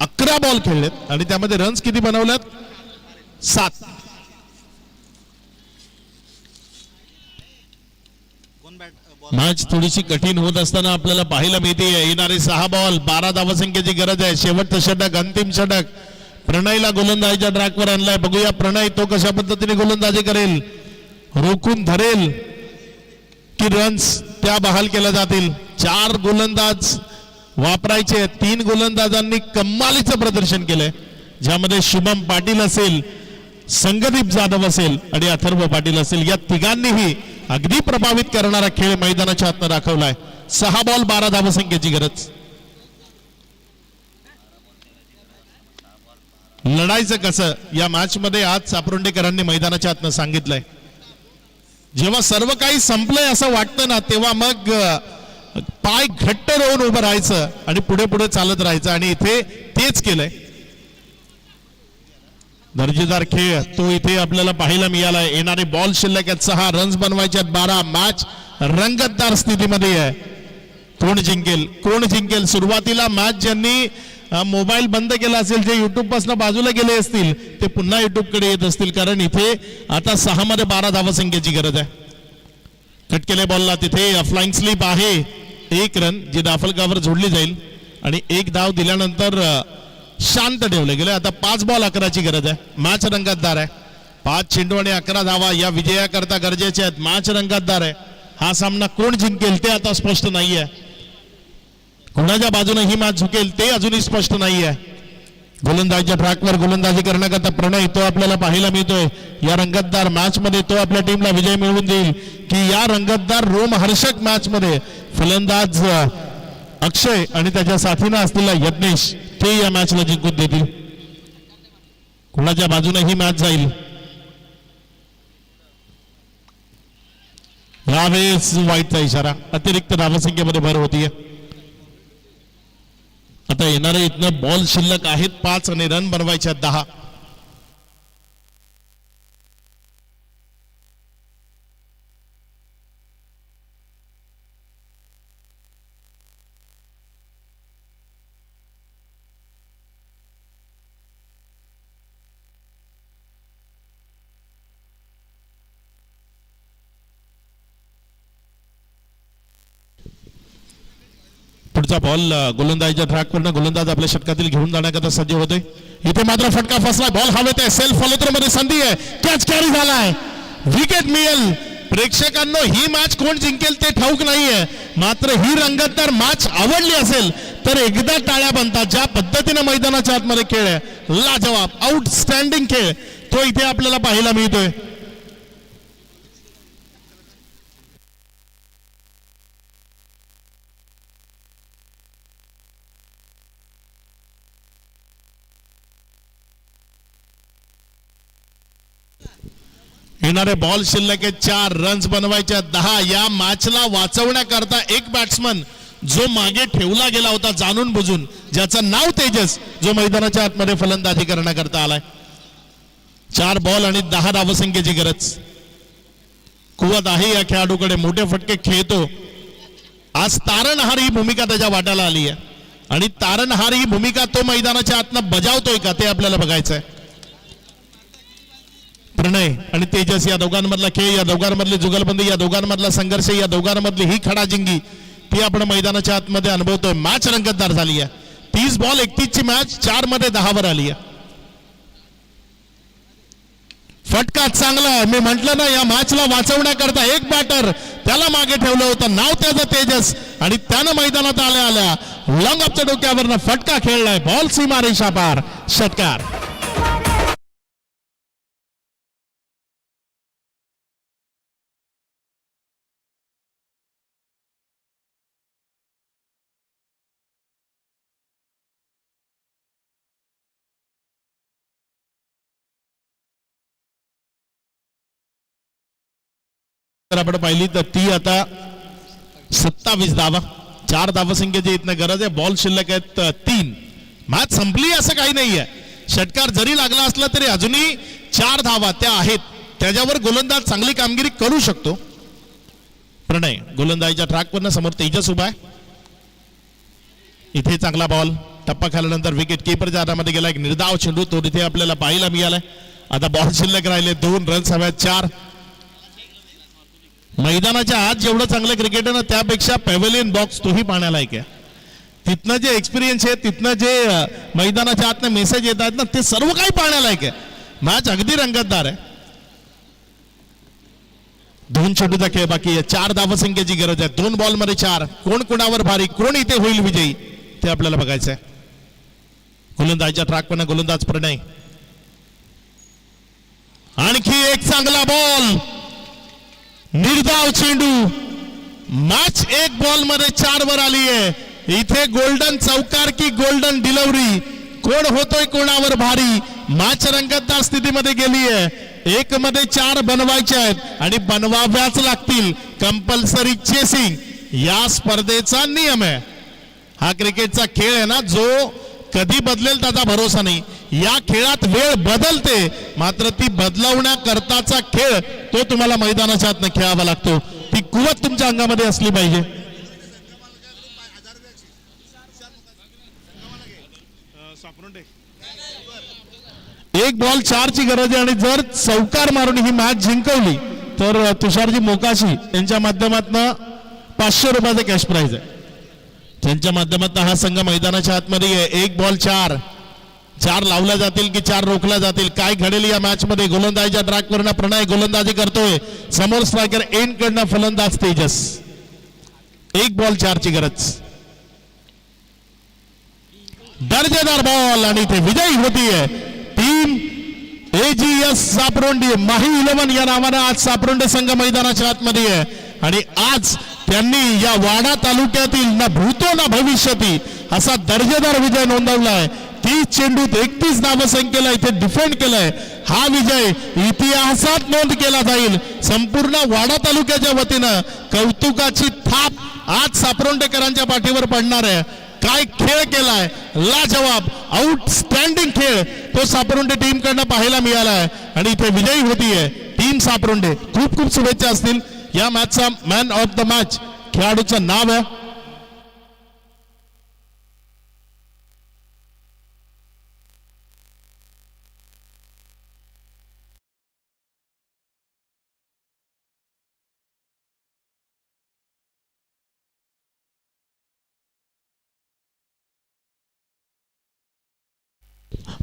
11 बॉल खेळलेत आणि त्यामध्ये रन्स किती बनवलेत? 7. मॅच थोडीशी कठीण होत असताना आपल्याला पाहायला मिळते. येणारे 6 बॉल 12 धावसंख्येची गरज आहे. शेवटचं षटक, अंतिम षटक. प्रणयला गोलंदाजीच्या ट्रॅकवर आणलाय. बघूया प्रणय तो कशा पद्धतीने गोलंदाजी करेल. रोखून धरेल की रन्स त्या बहाल केल्या जातील. 4 गोलंदाज वापरायचे. 3 गोलंदाजांनी कमालीचं प्रदर्शन केलंय, ज्यामध्ये शुभम पाटील असेल, संगदीप जाधव असेल आणि अथर्व पाटील असेल. या तिघांनीही अगदी प्रभावित करणारा खेळ मैदानाच्या आतनं दाखवलाय. 6 बॉल 12 धावसंख्येची गरज. लढायचं कसं या मॅच मध्ये आज सापरुंडेकरांनी मैदानाच्या आतनं सांगितलंय. जेव्हा सर्व काही संपलंय असं वाटतं ना, तेव्हा मग पाय घट्ट रोवून उभं राहायचं आणि पुढे पुढे चालत राहायचं, आणि इथे तेच केलंय. दर्जेदार खेळ तो इथे आपल्याला पाहायला मिळाला. येणारे बॉल शिल्लक आहेत 6, रन्स बनवायचे 12. मॅच रंगतदार स्थितीमध्ये आहे. कोण जिंकेल, कोण जिंकेल. सुरुवातीला मॅच ज्यांनी मोबाईल बंद केला असेल, जे युट्यूब पासून बाजूला गेले असतील, ते पुन्हा युट्यूब कडे येत असतील, कारण इथे आता 6 मध्ये 12 धावसंख्येची गरज आहे. कट केल्या बॉलला तिथे फ्लाइंग स्लिप आहे. 1 रन जी दाफलकावर जोडली जाईल आणि 1 धाव दिल्यानंतर शांत ठेवले गेले. आता 5 बॉल 11ची गरज आहे. मॅच रंगतदार आहे. 5 चेंडू आणि 11 धावा या विजयाकरता गरजेच्या आहेत. मॅच रंगतदार आहे. हा सामना कोण जिंकेल ते आता स्पष्ट नाहीये. कोणाच्या बाजूने ही मॅच झुकेल ते अजूनही स्पष्ट नाहीये. गोलंदाजीच्या ट्रॅकवर गोलंदाजी करण्याकरता प्रणय तो आपल्याला पाहायला मिळतोय. या रंगतदार मॅच मध्ये तो आपल्या टीमला विजय मिळवून देईल की या रंगतदार रोमहर्षक मॅच मध्ये फलंदाज अक्षय आणि त्याच्या साथीनं असलेला यज्ञेश ते या मॅचला जिंकून देतील. कोणाच्या बाजूने ही मॅच जाईल यावेळेस वाईटचा इशारा. अतिरिक्त धावसंख्येमध्ये भर होतीये. आता येणारे इथनं बॉल शिल्लक आहेत 5 आणि रन बनवायचे 10. पुढचा बॉल गोलंदाजीच्या ट्रॅकवरनं गोलंदाज आपल्या षटकातील घेऊन जाण्याकरता सज्ज होते. इथे मात्र फटका फसला. बॉल हवेत आहे. सेल्फ फॉलोथ्रो मध्ये संधी आहे. कॅच कॅरी झालाय. विकेट मिळेल. प्रेक्षकांनो ही मॅच कोण जिंकेल ते ठाऊक नाहीये, मात्र ही रंगतदार मॅच आवडली असेल तर एकदा टाळ्या बनतात. ज्या पद्धतीने मैदानाच्या आतमध्ये खेळ आहे, लाजवाब आउटस्टँडिंग खेळ तो इथे आपल्याला पाहायला मिळतोय. येणारे बॉल शिल्लक आहे 4, रन्स बनवायच्या 10. या मॅचला वाचवण्याकरता एक बॅट्समन जो मागे ठेवला गेला होता जाणून बुजून, ज्याचं नाव तेजस, जो मैदानाच्या आतमध्ये फलंदाजी करण्याकरता आलाय. 4 बॉल आणि 10 धावसंख्येची गरज. कुवत आहे या खेळाडूकडे. मोठे फटके खेळतो. आज तारणहार ही भूमिका त्याच्या वाट्याला आली आहे आणि तारणहार ही भूमिका तो मैदानाच्या आतनं बजावतोय का ते आपल्याला बघायचं आहे. प्रणय आणि तेजस या दोघांमधला खेळ, या दोघांमधली जुगलबंदी, या दोघांमधला संघर्ष, या दोघांमधली ही खडाजिंगी ती आपण मैदानाच्या आतमध्ये अनुभवतोय. मॅच रंगतदार झाली आहे. 30 बॉल 31 ची मॅच 4 मध्ये 10 वर आली आहे. फटका चांगला आहे. मी म्हटलं ना, या मॅचला वाचवण्याकरता एक बॅटर त्याला मागे ठेवलं होतं. नाव त्याचं तेजस आणि त्यानं मैदानात आल्या आल्या लॉंग ऑफच्या डोक्यावरनं फटका खेळलाय. बॉल सीमारेषा पार. षटकार. आपण पाहिली तर ती आता 27 धावा. 4 धावसंख्येची इथनं गरज आहे. बॉल शिल्लक आहेत 3. मॅच संपली असं काही नाहीये. षटकार जरी लागला असला तरी अजूनही 4 धावा त्या आहेत. त्याच्यावर गोलंदाज चांगली कामगिरी करू शकतो. प्रणय गोलंदाजीच्या ट्रॅकवरनं समोर तेजस उभा आहे. इथे चांगला बॉल टप्पा खाल्यानंतर विकेट कीपरच्या हातामध्ये गेला. एक निर्धाव चेंडू तो तिथे आपल्याला पाहायला मिळालाय. आता बॉल शिल्लक राहिले 2 रन्स हव्यात 4. मैदानाच्या आत जेवढं चांगलं क्रिकेट आहे ना, त्यापेक्षा पॅव्हेलियन बॉक्स तोही पाहण्याला आहे. तिथनं जे एक्सपिरियन्स आहे, तिथनं जे मैदानाच्या आतनं मेसेज येतात ना, ते सर्व काही पाहण्याला आहे. मॅच अगदी रंगतदार आहे. 2 चेंडूचा खेळ बाकी आहे. 4 धावसंख्येची गरज आहे. 2 बॉल मध्ये 4. कोण कोणावर भारी, कोण इथे होईल विजयी ते आपल्याला बघायचं आहे. गोलंदाजच्या ट्रॅकवर गोलंदाज प्रणय. आणखी एक चांगला बॉल, निर्धाव चेंडू. मॅच 1 बॉल मध्ये 4 वर आली आहे. इथे गोल्डन चौकार की गोल्डन डिलिव्हरी, कोण होतोय कोणावर भारी. मॅच रंगतदार स्थितीमध्ये गेली आहे. 1 मध्ये 4 बनवायचे आहेत आणि बनवाव्याच लागतील. कंपल्सरी चेसिंग या स्पर्धेचा नियम आहे. हा क्रिकेटचा खेळ आहे ना, जो कधी बदलेल त्याचा भरोसा नाही. या खेळात वेळ बदलते, मात्र ती बदलवण्याकरताचा खेळ तो तुम्हाला मैदानाच्या आतनं खेळावा लागतो. ती कुवत तुमच्या अंगामध्ये असली पाहिजे. एक बॉल 4 ची गरज आहे आणि जर चौकार मारून ही मॅच जिंकवली तर तुषारजी मोकाशी यांच्या माध्यमातून 500 रुपयाचं कॅश प्राइज आहे. त्यांच्या माध्यमातून हा संघ मैदानाच्या आतमध्ये आहे. 1 बॉल 4 लावल्या जातील की 4 रोखल्या जातील, काय घडेल या मॅच मध्ये. गोलंदाजीच्या ट्रॅकवरनं प्रणय गोलंदाजी करतोय. समोर स्ट्रायकर एंड कडनं फलंदाज तेजस. 1 बॉल 4 ची गरज. दर्जेदार बॉल आणि ते विजयी होतीये टीम AGS सापरोंडे. माही 11 या नावानं आज सापरोंडे संघ मैदानाच्या आतमध्ये आहे आणि आज त्यांनी या वाडा तालुक्यातील ना भूतो ना भविष्यती असा दर्जेदार विजय नोंदवलाय. 30 चेंडूत 31 धावसंख्येला इथे डिफेंड केलाय. हा विजय इतिहासात नोंद केला जाईल. संपूर्ण वाडा तालुक्याच्या वतीनं कौतुकाची थाप आज सापरोंडेकरांच्या पाठीवर पडणार आहे. काय खेळ केलाय, लाजवाब आउटस्टँडिंग खेळ तो सापरोंडे टीम कडनं पाहायला मिळालाय आणि इथे विजयी होतीये टीम सापरोंडे. खूप खूप शुभेच्छा असतील. या मॅचचा मॅन ऑफ द मॅच खेळाडूचं नाव आहे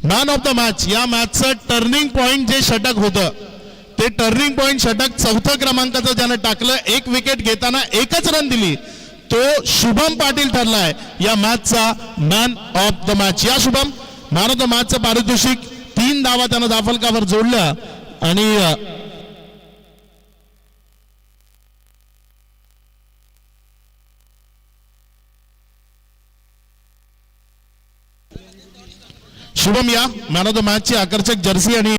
मॅन ऑफ द मॅच. या मॅचचं टर्निंग पॉइंट जे षटक होतं ते टर्निंग पॉइंट षटक 4थ्या क्रमांकाचं ज्यानं टाकलं, 1 विकेट घेताना 1च रन दिली, तो शुभम पाटील ठरलाय या मॅचचा मॅन ऑफ द मॅच. या शुभम मॅन ऑफ द मॅचचं पारितोषिक 3 धावा त्यानं धावफलकावर जोडल्या आणि शुभम या मॅन ऑफ द मॅचची आकर्षक जर्सी आणि